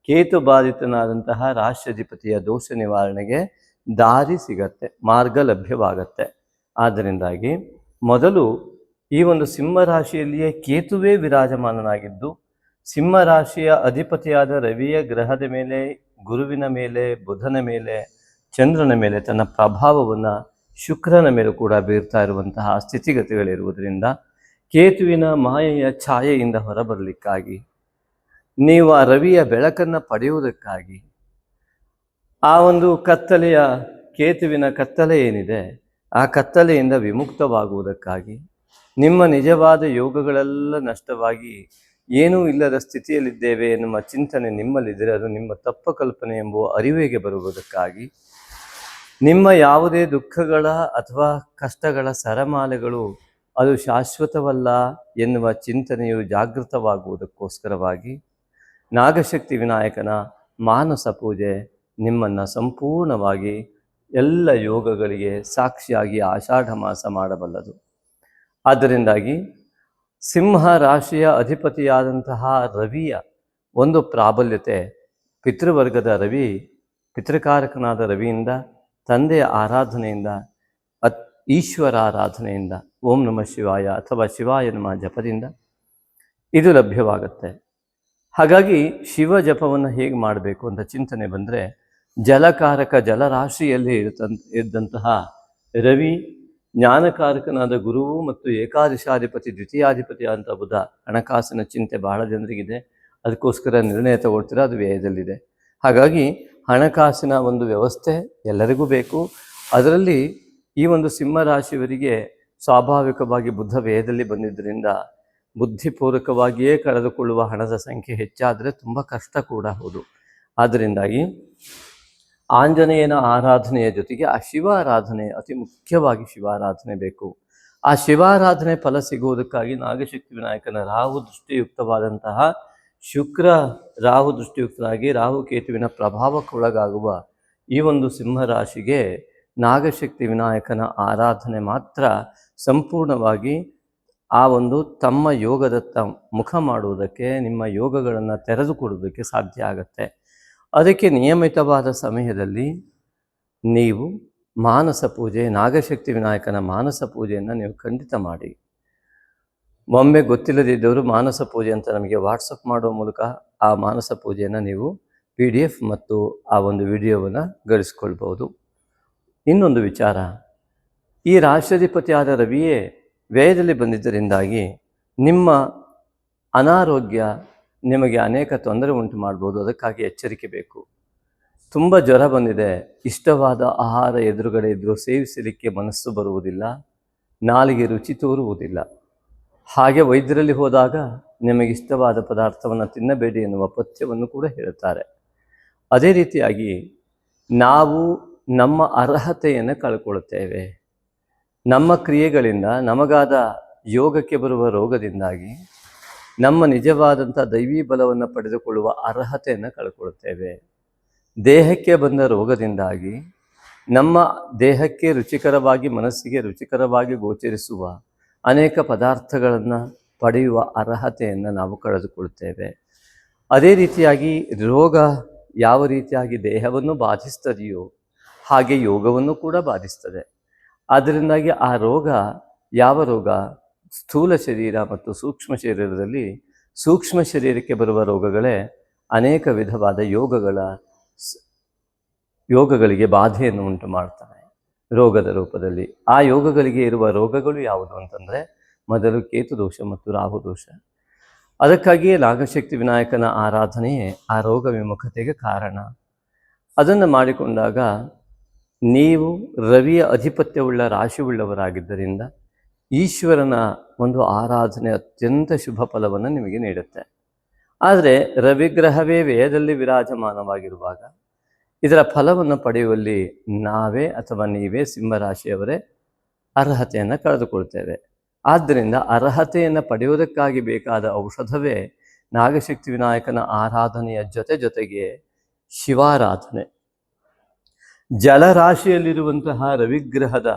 ಕೇತು ಬಾಧಿತನಾದಂತಹ ರಾಷ್ಟ್ರಾಧಿಪತಿಯ ದೋಷ ನಿವಾರಣೆಗೆ ದಾರಿ ಸಿಗತ್ತೆ, ಮಾರ್ಗ ಲಭ್ಯವಾಗತ್ತೆ. ಆದ್ದರಿಂದಾಗಿ ಮೊದಲು ಈ ಒಂದು ಸಿಂಹರಾಶಿಯಲ್ಲಿಯೇ ಕೇತುವೇ ವಿರಾಜಮಾನನಾಗಿದ್ದು, ಸಿಂಹರಾಶಿಯ ಅಧಿಪತಿಯಾದ ರವಿಯ ಗ್ರಹದ ಮೇಲೆ, ಗುರುವಿನ ಮೇಲೆ, ಬುಧನ ಮೇಲೆ, ಚಂದ್ರನ ಮೇಲೆ ತನ್ನ ಪ್ರಭಾವವನ್ನು ಶುಕ್ರನ ಮೇಲೂ ಕೂಡ ಬೀರ್ತಾ ಇರುವಂತಹ ಸ್ಥಿತಿಗತಿಗಳಿರುವುದರಿಂದ ಕೇತುವಿನ ಮಾಯೆಯ ಛಾಯೆಯಿಂದ ಹೊರಬರಲಿಕ್ಕಾಗಿ, ನೀವು ಆ ರವಿಯ ಬೆಳಕನ್ನು ಪಡೆಯುವುದಕ್ಕಾಗಿ, ಆ ಒಂದು ಕತ್ತಲೆಯ ಕೇತುವಿನ ಕತ್ತಲೆ ಏನಿದೆ ಆ ಕತ್ತಲೆಯಿಂದ ವಿಮುಕ್ತವಾಗುವುದಕ್ಕಾಗಿ, ನಿಮ್ಮ ನಿಜವಾದ ಯೋಗಗಳೆಲ್ಲ ನಷ್ಟವಾಗಿ ಏನೂ ಇಲ್ಲದ ಸ್ಥಿತಿಯಲ್ಲಿದ್ದೇವೆ ಎನ್ನುವ ಚಿಂತನೆ ನಿಮ್ಮಲ್ಲಿದ್ದರೆ ಅದು ನಿಮ್ಮ ತಪ್ಪ ಕಲ್ಪನೆ ಎಂಬುವ ಅರಿವಿಗೆ ಬರುವುದಕ್ಕಾಗಿ, ನಿಮ್ಮ ಯಾವುದೇ ದುಃಖಗಳ ಅಥವಾ ಕಷ್ಟಗಳ ಸರಮಾಲೆಗಳು ಅದು ಶಾಶ್ವತವಲ್ಲ ಎನ್ನುವ ಚಿಂತನೆಯು ಜಾಗೃತವಾಗುವುದಕ್ಕೋಸ್ಕರವಾಗಿ ನಾಗಶಕ್ತಿ ವಿನಾಯಕನ ಮಾನಸ ಪೂಜೆ ನಿಮ್ಮನ್ನು ಸಂಪೂರ್ಣವಾಗಿ ಎಲ್ಲ ಯೋಗಗಳಿಗೆ ಸಾಕ್ಷಿಯಾಗಿ ಆಷಾಢ ಮಾಸ ಮಾಡಬಲ್ಲದು. ಆದ್ದರಿಂದಾಗಿ ಸಿಂಹ ರಾಶಿಯ ಅಧಿಪತಿಯಾದಂತಹ ರವಿಯ ಒಂದು ಪ್ರಾಬಲ್ಯತೆ, ಪಿತೃವರ್ಗದ ರವಿ, ಪಿತೃಕಾರಕನಾದ ರವಿಯಿಂದ, ತಂದೆಯ ಆರಾಧನೆಯಿಂದ, ಈಶ್ವರ ಆರಾಧನೆಯಿಂದ, ಓಂ ನಮಃ ಶಿವಾಯ ಅಥವಾ ಶಿವಾಯ ನಮಃ ಜಪದಿಂದ ಇದು ಲಭ್ಯವಾಗುತ್ತೆ. ಹಾಗಾಗಿ ಶಿವ ಜಪವನ್ನು ಹೇಗೆ ಮಾಡಬೇಕು ಅಂತ ಚಿಂತನೆ ಬಂದರೆ, ಜಲಕಾರಕ ಜಲರಾಶಿಯಲ್ಲಿ ಇದ್ದಂತಹ ರವಿ, ಜ್ಞಾನಕಾರಕನಾದ ಗುರುವು ಮತ್ತು ಏಕಾದಶಾಧಿಪತಿ ದ್ವಿತೀಯಾಧಿಪತಿ ಅಂತ ಬುಧ, ಹಣಕಾಸಿನ ಚಿಂತೆ ಬಹಳ ಜನರಿಗಿದೆ, ಅದಕ್ಕೋಸ್ಕರ ನಿರ್ಣಯ ತಗೊಳ್ತೀರಾ, ಅದು ವ್ಯಯದಲ್ಲಿದೆ. ಹಾಗಾಗಿ ಹಣಕಾಸಿನ ಒಂದು ವ್ಯವಸ್ಥೆ ಎಲ್ಲರಿಗೂ ಬೇಕು. ಅದರಲ್ಲಿ ಈ ಒಂದು ಸಿಂಹರಾಶಿಯವರಿಗೆ ಸ್ವಾಭಾವಿಕವಾಗಿ ಬುಧ ವ್ಯಯದಲ್ಲಿ ಬಂದಿದ್ದರಿಂದ ಬುದ್ಧಿಪೂರ್ವಕವಾಗಿಯೇ ಕಳೆದುಕೊಳ್ಳುವ ಹಣದ ಸಂಖ್ಯೆ ಹೆಚ್ಚಾದರೆ ತುಂಬ ಕಷ್ಟ ಕೂಡ ಹೌದು. ಆದ್ದರಿಂದಾಗಿ ಆಂಜನೇಯನ ಆರಾಧನೆಯ ಜೊತೆಗೆ ಆ ಶಿವ ಆರಾಧನೆ, ಅತಿ ಮುಖ್ಯವಾಗಿ ಶಿವಾರಾಧನೆ ಬೇಕು. ಆ ಶಿವಾರಾಧನೆ ಫಲ ಸಿಗುವುದಕ್ಕಾಗಿ ನಾಗಶಕ್ತಿ ವಿನಾಯಕನ ರಾಹು ದೃಷ್ಟಿಯುಕ್ತವಾದಂತಹ ಶುಕ್ರ ರಾಹು ದೃಷ್ಟಿಯುಕ್ತರಾಗಿ ರಾಹುಕೇತುವಿನ ಪ್ರಭಾವಕ್ಕೊಳಗಾಗುವ ಈ ಒಂದು ಸಿಂಹರಾಶಿಗೆ ನಾಗಶಕ್ತಿ ವಿನಾಯಕನ ಆರಾಧನೆ ಮಾತ್ರ ಸಂಪೂರ್ಣವಾಗಿ ಆ ಒಂದು ತಮ್ಮ ಯೋಗದತ್ತ ಮುಖ ಮಾಡುವುದಕ್ಕೆ, ನಿಮ್ಮ ಯೋಗಗಳನ್ನು ತೆರೆದುಕೊಡುವುದಕ್ಕೆ ಸಾಧ್ಯ ಆಗುತ್ತೆ. ಅದಕ್ಕೆ ನಿಯಮಿತವಾದ ಸಮಯದಲ್ಲಿ ನೀವು ಮಾನಸ ಪೂಜೆ, ನಾಗಶಕ್ತಿ ವಿನಾಯಕನ ಮಾನಸ ಪೂಜೆಯನ್ನು ನೀವು ಖಂಡಿತ ಮಾಡಿ. ಒಮ್ಮೆ ಗೊತ್ತಿಲ್ಲದಿದ್ದವರು ಮಾನಸ ಪೂಜೆ ಅಂತ ನಮಗೆ ವಾಟ್ಸಪ್ ಮಾಡುವ ಮೂಲಕ ಆ ಮಾನಸ ಪೂಜೆಯನ್ನು ನೀವು PDF ಮತ್ತು ಆ ಒಂದು ವಿಡಿಯೋವನ್ನು ಗಳಿಸ್ಕೊಳ್ಬೋದು. ಇನ್ನೊಂದು ವಿಚಾರ, ಈ ರಾಷ್ಟ್ರಾಧಿಪತಿಯಾದ ರವಿಯೇ ವ್ಯಯದಲ್ಲಿ ಬಂದಿದ್ದರಿಂದಾಗಿ ನಿಮ್ಮ ಅನಾರೋಗ್ಯ ನಿಮಗೆ ಅನೇಕ ತೊಂದರೆ ಉಂಟು ಮಾಡ್ಬೋದು. ಅದಕ್ಕಾಗಿ ಎಚ್ಚರಿಕೆ ಬೇಕು. ತುಂಬ ಜ್ವರ ಬಂದಿದೆ, ಇಷ್ಟವಾದ ಆಹಾರ ಎದುರುಗಡೆ ಇದ್ದರೂ ಸೇವಿಸಲಿಕ್ಕೆ ಮನಸ್ಸು ಬರುವುದಿಲ್ಲ, ನಾಲಿಗೆ ರುಚಿ ತೋರುವುದಿಲ್ಲ. ಹಾಗೆ ವೈದ್ಯರಲ್ಲಿ ಹೋದಾಗ ನಿಮಗಿಷ್ಟವಾದ ಪದಾರ್ಥವನ್ನು ತಿನ್ನಬೇಡಿ ಎನ್ನುವ ಪಥ್ಯವನ್ನು ಕೂಡ ಹೇಳುತ್ತಾರೆ. ಅದೇ ರೀತಿಯಾಗಿ ನಾವು ನಮ್ಮ ಅರ್ಹತೆಯನ್ನು ಕಳ್ಕೊಳ್ಳುತ್ತೇವೆ. ನಮ್ಮ ಕ್ರಿಯೆಗಳಿಂದ ನಮಗಾದ ಯೋಗಕ್ಕೆ ಬರುವ ರೋಗದಿಂದಾಗಿ ನಮ್ಮ ನಿಜವಾದಂಥ ದೈವೀ ಬಲವನ್ನು ಪಡೆದುಕೊಳ್ಳುವ ಅರ್ಹತೆಯನ್ನು ಕಳ್ಕೊಳ್ಳುತ್ತೇವೆ. ದೇಹಕ್ಕೆ ಬಂದ ರೋಗದಿಂದಾಗಿ ನಮ್ಮ ದೇಹಕ್ಕೆ ರುಚಿಕರವಾಗಿ, ಮನಸ್ಸಿಗೆ ರುಚಿಕರವಾಗಿ ಗೋಚರಿಸುವ ಅನೇಕ ಪದಾರ್ಥಗಳನ್ನು ಪಡೆಯುವ ಅರ್ಹತೆಯನ್ನು ನಾವು ಕಳೆದುಕೊಳ್ಳುತ್ತೇವೆ. ಅದೇ ರೀತಿಯಾಗಿ ರೋಗ ಯಾವ ರೀತಿಯಾಗಿ ದೇಹವನ್ನು ಬಾಧಿಸ್ತದೆಯೋ ಹಾಗೆ ಯೋಗವನ್ನು ಕೂಡ ಬಾಧಿಸ್ತದೆ. ಆದ್ದರಿಂದಾಗಿ ಆ ರೋಗ ಯಾವ ರೋಗ? ಸ್ಥೂಲ ಶರೀರ ಮತ್ತು ಸೂಕ್ಷ್ಮ ಶರೀರದಲ್ಲಿ ಸೂಕ್ಷ್ಮ ಶರೀರಕ್ಕೆ ಬರುವ ರೋಗಗಳೇ ಅನೇಕ ವಿಧವಾದ ಯೋಗಗಳಿಗೆ ಬಾಧೆಯನ್ನು ಉಂಟು ಮಾಡ್ತವೆ ರೋಗದ ರೂಪದಲ್ಲಿ. ಆ ಯೋಗಗಳಿಗೆ ಇರುವ ರೋಗಗಳು ಯಾವುದು ಅಂತಂದರೆ ಮೊದಲು ಕೇತು ದೋಷ ಮತ್ತು ರಾಹು ದೋಷ. ಅದಕ್ಕಾಗಿಯೇ ನಾಗಶಕ್ತಿ ವಿನಾಯಕನ ಆರಾಧನೆಯೇ ಆ ರೋಗ ವಿಮುಖತೆಗೆ ಕಾರಣ. ಅದನ್ನು ಮಾಡಿಕೊಂಡಾಗ ನೀವು ರವಿಯ ಅಧಿಪತ್ಯವುಳ್ಳ ರಾಶಿಯುಳ್ಳವರಾಗಿದ್ದರಿಂದ ಈಶ್ವರನ ಒಂದು ಆರಾಧನೆ ಅತ್ಯಂತ ಶುಭ ಫಲವನ್ನು ನಿಮಗೆ ನೀಡುತ್ತೆ. ಆದರೆ ರವಿಗ್ರಹವೇ ವ್ಯಯದಲ್ಲಿ ವಿರಾಜಮಾನವಾಗಿರುವಾಗ ಇದರ ಫಲವನ್ನು ಪಡೆಯುವಲ್ಲಿ ನಾವೇ ಅಥವಾ ನೀವೇ ಸಿಂಹರಾಶಿಯವರೇ ಅರ್ಹತೆಯನ್ನು ಕಳೆದುಕೊಳ್ತೇವೆ. ಆದ್ದರಿಂದ ಅರ್ಹತೆಯನ್ನು ಪಡೆಯುವುದಕ್ಕಾಗಿ ಬೇಕಾದ ಔಷಧವೇ ನಾಗಶಕ್ತಿ ವಿನಾಯಕನ ಆರಾಧನೆಯ ಜೊತೆಗೆ ಶಿವಾರಾಧನೆ. ಜಲರಾಶಿಯಲ್ಲಿರುವಂತಹ ರವಿಗ್ರಹದ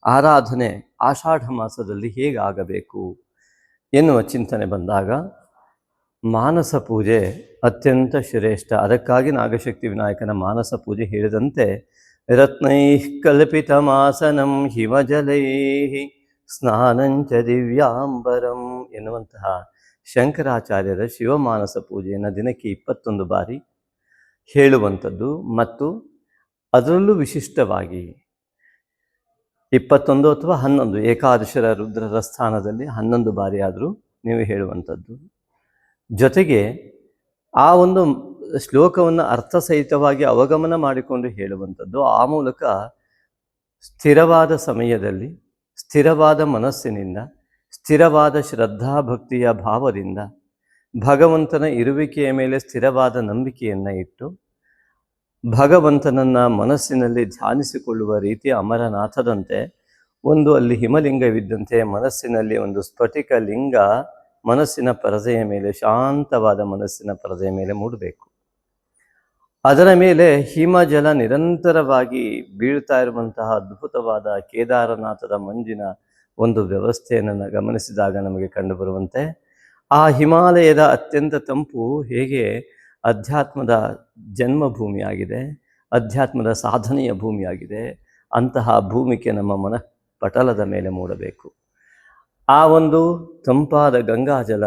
ಆರಾಧನೆ ಆಷಾಢ ಮಾಸದಲ್ಲಿ ಹೇಗಾಗಬೇಕು ಎನ್ನುವ ಚಿಂತನೆ ಬಂದಾಗ ಮಾನಸ ಪೂಜೆ ಅತ್ಯಂತ ಶ್ರೇಷ್ಠ. ಅದಕ್ಕಾಗಿ ನಾಗಶಕ್ತಿ ವಿನಾಯಕನ ಮಾನಸ ಪೂಜೆ ಹೇಳಿದಂತೆ ರತ್ನೈಃ ಕಲ್ಪಿತಮಾಸನಂ ಹಿಮಜಲೈಃ ಸ್ನಾನಂಚ ದಿವ್ಯಾಂಬರಂ ಎನ್ನುವಂತಹ ಶಂಕರಾಚಾರ್ಯರ ಶಿವಮಾನಸ ಪೂಜೆಯನ್ನು ದಿನಕ್ಕೆ 21 ಬಾರಿ ಹೇಳುವಂಥದ್ದು. ಮತ್ತು ಅದರಲ್ಲೂ ವಿಶಿಷ್ಟವಾಗಿ 21 ಅಥವಾ 11 ಏಕಾದಶರ ರುದ್ರರ ಸ್ಥಾನದಲ್ಲಿ 11 ಬಾರಿ ಆದರೂ ನೀವು ಹೇಳುವಂಥದ್ದು. ಜೊತೆಗೆ ಆ ಒಂದು ಶ್ಲೋಕವನ್ನು ಅರ್ಥಸಹಿತವಾಗಿ ಅವಗಮನ ಮಾಡಿಕೊಂಡು ಹೇಳುವಂಥದ್ದು. ಆ ಮೂಲಕ ಸ್ಥಿರವಾದ ಸಮಯದಲ್ಲಿ, ಸ್ಥಿರವಾದ ಮನಸ್ಸಿನಿಂದ, ಸ್ಥಿರವಾದ ಶ್ರದ್ಧಾಭಕ್ತಿಯ ಭಾವದಿಂದ ಭಗವಂತನ ಇರುವಿಕೆಯ ಮೇಲೆ ಸ್ಥಿರವಾದ ನಂಬಿಕೆಯನ್ನು ಇಟ್ಟು ಭಗವಂತನನ್ನು ಮನಸ್ಸಿನಲ್ಲಿ ಧ್ಯಾನಿಸಿಕೊಳ್ಳುವ ರೀತಿ ಅಮರನಾಥದಂತೆ ಒಂದು ಅಲ್ಲಿ ಹಿಮಲಿಂಗವಿದ್ದಂತೆ ಮನಸ್ಸಿನಲ್ಲಿ ಒಂದು ಸ್ಫಟಿಕ ಲಿಂಗ ಮನಸ್ಸಿನ ಪರದೆಯ ಮೇಲೆ, ಶಾಂತವಾದ ಮನಸ್ಸಿನ ಪರದೆಯ ಮೇಲೆ ಮೂಡಬೇಕು. ಅದರ ಮೇಲೆ ಹಿಮಜಲ ನಿರಂತರವಾಗಿ ಬೀಳ್ತಾ ಇರುವಂತಹ ಅದ್ಭುತವಾದ ಕೇದಾರನಾಥದ ಮಂಜಿನ ಒಂದು ವ್ಯವಸ್ಥೆಯನ್ನು ಗಮನಿಸಿದಾಗ ನಮಗೆ ಕಂಡುಬರುವಂತೆ ಆ ಹಿಮಾಲಯದ ಅತ್ಯಂತ ತಂಪು ಹೇಗೆ ಅಧ್ಯಾತ್ಮದ ಜನ್ಮಭೂಮಿಯಾಗಿದೆ, ಅಧ್ಯಾತ್ಮದ ಸಾಧನೆಯ ಭೂಮಿಯಾಗಿದೆ, ಅಂತಹ ಭೂಮಿಗೆ ನಮ್ಮ ಮನಃಪಟಲದ ಮೇಲೆ ಮೂಡಬೇಕು. ಆ ಒಂದು ತಂಪಾದ ಗಂಗಾಜಲ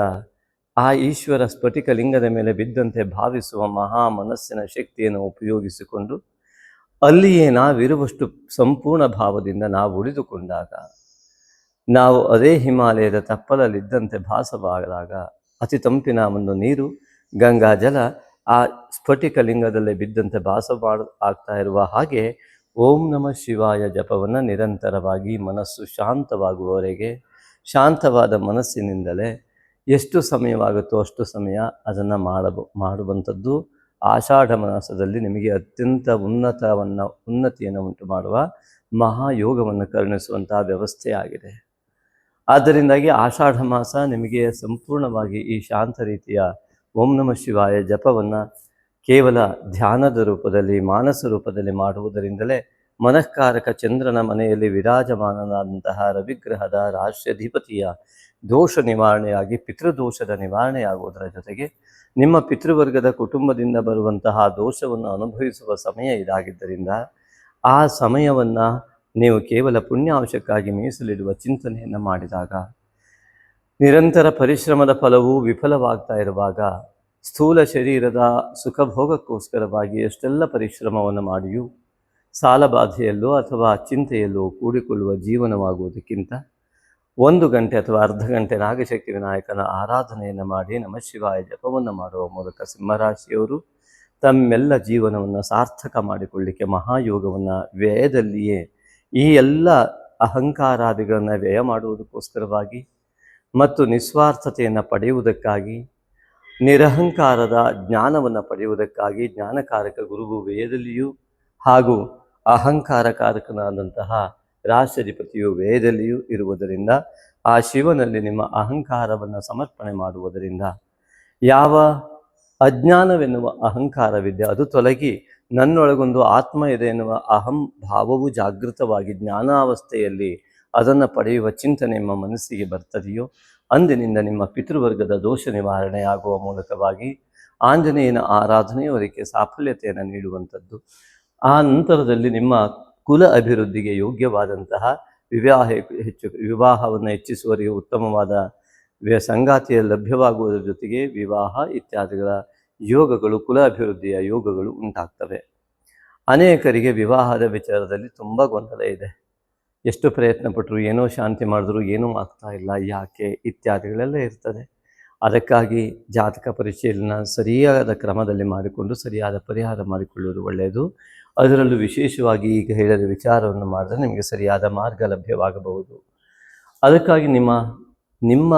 ಆ ಈಶ್ವರ ಸ್ಫಟಿಕ ಲಿಂಗದ ಮೇಲೆ ಬಿದ್ದಂತೆ ಭಾವಿಸುವ ಮಹಾ ಮನಸ್ಸಿನ ಶಕ್ತಿಯನ್ನು ಉಪಯೋಗಿಸಿಕೊಂಡು ಅಲ್ಲಿಯೇ ನಾವಿರುವಷ್ಟು ಸಂಪೂರ್ಣ ಭಾವದಿಂದ ನಾವು ಉಳಿದುಕೊಂಡಾಗ, ನಾವು ಅದೇ ಹಿಮಾಲಯದ ತಪ್ಪಲಲ್ಲಿದ್ದಂತೆ ಭಾಸವಾದಾಗ ಅತಿ ತಂಪಿನ ಒಂದು ನೀರು ಗಂಗಾಜಲ ಆ ಸ್ಫಟಿಕ ಲಿಂಗದಲ್ಲೇ ಬಿದ್ದಂತೆ ಆಗ್ತಾ ಇರುವ ಹಾಗೆ ಓಂ ನಮಃ ಶಿವಾಯ ಜಪವನ್ನು ನಿರಂತರವಾಗಿ ಮನಸ್ಸು ಶಾಂತವಾಗುವವರೆಗೆ, ಶಾಂತವಾದ ಮನಸ್ಸಿನಿಂದಲೇ ಎಷ್ಟು ಸಮಯವಾಗುತ್ತೋ ಅಷ್ಟು ಸಮಯ ಅದನ್ನು ಮಾಡುವಂಥದ್ದು ಆಷಾಢ ಮಾಸದಲ್ಲಿ ನಿಮಗೆ ಅತ್ಯಂತ ಉನ್ನತಿಯನ್ನು ಉಂಟು ಮಾಡುವ ಮಹಾಯೋಗವನ್ನು ಕರುಣಿಸುವಂತಹ ವ್ಯವಸ್ಥೆ ಆಗಿದೆ. ಆದ್ದರಿಂದಾಗಿ ಆಷಾಢ ಮಾಸ ನಿಮಗೆ ಸಂಪೂರ್ಣವಾಗಿ ಈ ಶಾಂತ ರೀತಿಯ ಓಂ ನಮಃ ಶಿವಾಯ ಜಪವನ್ನು ಕೇವಲ ಧ್ಯಾನದ ರೂಪದಲ್ಲಿ ಮಾನಸ ರೂಪದಲ್ಲಿ ಮಾಡುವುದರಿಂದಲೇ ಮನಃಕಾರಕ ಚಂದ್ರನ ಮನೆಯಲ್ಲಿ ವಿರಾಜಮಾನನಾದಂತಹ ರವಿಗ್ರಹದ ರಾಶ್ಯಾಧಿಪತಿಯ ದೋಷ ನಿವಾರಣೆಯಾಗಿ ಪಿತೃದೋಷದ ನಿವಾರಣೆಯಾಗುವುದರ ಜೊತೆಗೆ ನಿಮ್ಮ ಪಿತೃವರ್ಗದ ಕುಟುಂಬದಿಂದ ಬರುವಂತಹ ದೋಷವನ್ನು ಅನುಭವಿಸುವ ಸಮಯ ಇದಾಗಿದ್ದರಿಂದ ಆ ಸಮಯವನ್ನು ನೀವು ಕೇವಲ ಪುಣ್ಯಾಂಶಕ್ಕಾಗಿ ಮೀಸಲಿಡುವ ಚಿಂತನೆಯನ್ನು ಮಾಡಿದಾಗ ನಿರಂತರ ಪರಿಶ್ರಮದ ಫಲವು ವಿಫಲವಾಗ್ತಾ ಇರುವಾಗ ಸ್ಥೂಲ ಶರೀರದ ಸುಖಭೋಗಕ್ಕೋಸ್ಕರವಾಗಿ ಎಷ್ಟೆಲ್ಲ ಪರಿಶ್ರಮವನ್ನು ಮಾಡಿಯೂ ಸಾಲಬಾಧೆಯಲ್ಲೋ ಅಥವಾ ಚಿಂತೆಯಲ್ಲೋ ಕೂಡಿಕೊಳ್ಳುವ ಜೀವನವಾಗುವುದಕ್ಕಿಂತ 1 ಗಂಟೆ ಅಥವಾ ಅರ್ಧ ಗಂಟೆ ನಾಗಶಕ್ತಿ ವಿನಾಯಕನ ಆರಾಧನೆಯನ್ನು ಮಾಡಿ ನಮಃ ಶಿವಾಯ ಜಪವನ್ನು ಮಾಡುವ ಮೂಲಕ ಸಿಂಹರಾಶಿಯವರು ತಮ್ಮೆಲ್ಲ ಜೀವನವನ್ನು ಸಾರ್ಥಕ ಮಾಡಿಕೊಳ್ಳಿಕ್ಕೆ ಮಹಾಯೋಗವನ್ನು ವ್ಯಯದಲ್ಲಿಯೇ ಈ ಎಲ್ಲ ಅಹಂಕಾರಾದಿಗಳನ್ನು ವ್ಯಯ ಮಾಡುವುದಕ್ಕೋಸ್ಕರವಾಗಿ ಮತ್ತು ನಿಸ್ವಾರ್ಥತೆಯನ್ನು ಪಡೆಯುವುದಕ್ಕಾಗಿ ನಿರಹಂಕಾರದ ಜ್ಞಾನವನ್ನು ಪಡೆಯುವುದಕ್ಕಾಗಿ ಜ್ಞಾನಕಾರಕ ಗುರುವು ವ್ಯಯದಲ್ಲಿಯೂ ಹಾಗೂ ಅಹಂಕಾರಕಾರಕನಾದಂತಹ ರಾಷ್ಟ್ರಾಧಿಪತಿಯು ವೇದದಲ್ಲಿಯೂ ಇರುವುದರಿಂದ ಆ ಶಿವನಲ್ಲಿ ನಿಮ್ಮ ಅಹಂಕಾರವನ್ನು ಸಮರ್ಪಣೆ ಮಾಡುವುದರಿಂದ ಯಾವ ಅಜ್ಞಾನವೆನ್ನುವ ಅಹಂಕಾರವಿದೆ ಅದು ತೊಲಗಿ ನನ್ನೊಳಗೊಂದು ಆತ್ಮ ಇದೆ ಎನ್ನುವ ಅಹಂ ಭಾವವು ಜಾಗೃತವಾಗಿ ಜ್ಞಾನಾವಸ್ಥೆಯಲ್ಲಿ ಅದನ್ನು ಪಡೆಯುವ ಚಿಂತನೆ ನಿಮ್ಮ ಮನಸ್ಸಿಗೆ ಬರ್ತದೆಯೋ ಅಂದಿನಿಂದ ನಿಮ್ಮ ಪಿತೃವರ್ಗದ ದೋಷ ನಿವಾರಣೆಯಾಗುವ ಮೂಲಕವಾಗಿ ಆಂಜನೇಯನ ಆರಾಧನೆಯವರಿಗೆ ಸಾಫಲ್ಯತೆಯನ್ನು ನೀಡುವಂಥದ್ದು. ಆ ನಂತರದಲ್ಲಿ ನಿಮ್ಮ ಕುಲ ಅಭಿವೃದ್ಧಿಗೆ ಯೋಗ್ಯವಾದಂತಹ ವಿವಾಹವನ್ನು ಹೆಚ್ಚಿಸುವವರಿಗೆ ಉತ್ತಮವಾದ ಸಂಗಾತಿಯ ಲಭ್ಯವಾಗುವುದರ ಜೊತೆಗೆ ವಿವಾಹ ಇತ್ಯಾದಿಗಳ ಯೋಗಗಳು ಕುಲ ಅಭಿವೃದ್ಧಿಯ ಯೋಗಗಳು ಉಂಟಾಗ್ತವೆ. ಅನೇಕರಿಗೆ ವಿವಾಹದ ವಿಚಾರದಲ್ಲಿ ತುಂಬ ಗೊಂದಲ ಇದೆ. ಎಷ್ಟು ಪ್ರಯತ್ನ ಪಟ್ಟರು, ಏನೋ ಶಾಂತಿ ಮಾಡಿದ್ರು ಏನೂ ಆಗ್ತಾ ಇಲ್ಲ, ಯಾಕೆ ಇತ್ಯಾದಿಗಳೆಲ್ಲ ಇರ್ತದೆ. ಅದಕ್ಕಾಗಿ ಜಾತಕ ಪರಿಶೀಲನೆ ಸರಿಯಾದ ಕ್ರಮದಲ್ಲಿ ಮಾಡಿಕೊಂಡು ಸರಿಯಾದ ಪರಿಹಾರ ಮಾಡಿಕೊಳ್ಳುವುದು ಒಳ್ಳೆಯದು. ಅದರಲ್ಲೂ ವಿಶೇಷವಾಗಿ ಈಗ ಹೇಳಿದ ವಿಚಾರವನ್ನು ಮಾಡಿದ್ರೆ ನಿಮಗೆ ಸರಿಯಾದ ಮಾರ್ಗ ಲಭ್ಯವಾಗಬಹುದು. ಅದಕ್ಕಾಗಿ ನಿಮ್ಮ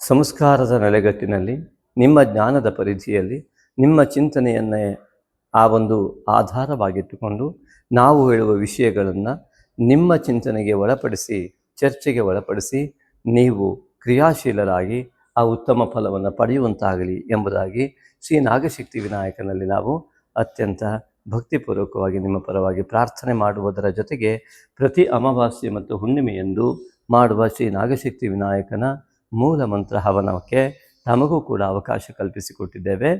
ಸಂಸ್ಕಾರದ ನೆಲೆಗಟ್ಟಿನಲ್ಲಿ, ನಿಮ್ಮ ಜ್ಞಾನದ ಪರಿಧಿಯಲ್ಲಿ, ನಿಮ್ಮ ಚಿಂತನೆಯನ್ನೇ ಆ ಒಂದು ಆಧಾರವಾಗಿಟ್ಟುಕೊಂಡು ನಾವು ಹೇಳುವ ವಿಷಯಗಳನ್ನು ನಿಮ್ಮ ಚಿಂತನೆಗೆ ಒಳಪಡಿಸಿ, ಚರ್ಚೆಗೆ ಒಳಪಡಿಸಿ ನೀವು ಕ್ರಿಯಾಶೀಲರಾಗಿ ಆ ಉತ್ತಮ ಫಲವನ್ನು ಪಡೆಯುವಂತಾಗಲಿ ಎಂಬುದಾಗಿ ಶ್ರೀ ನಾಗಶಕ್ತಿ ವಿನಾಯಕನಲ್ಲಿ ನಾವು ಅತ್ಯಂತ ಭಕ್ತಿಪೂರ್ವಕವಾಗಿ ನಿಮ್ಮ ಪರವಾಗಿ ಪ್ರಾರ್ಥನೆ ಮಾಡುವುದರ ಜೊತೆಗೆ ಪ್ರತಿ ಅಮಾವಾಸ್ಯೆ ಮತ್ತು ಹುಣ್ಣಿಮೆಯಂದು ಮಾಡುವ ಶ್ರೀ ನಾಗಶಕ್ತಿ ವಿನಾಯಕನ ಮೂಲ ಮಂತ್ರ ಹವನಕ್ಕೆ ತಮಗೂ ಕೂಡ ಅವಕಾಶ ಕಲ್ಪಿಸಿಕೊಟ್ಟಿದ್ದೇವೆ.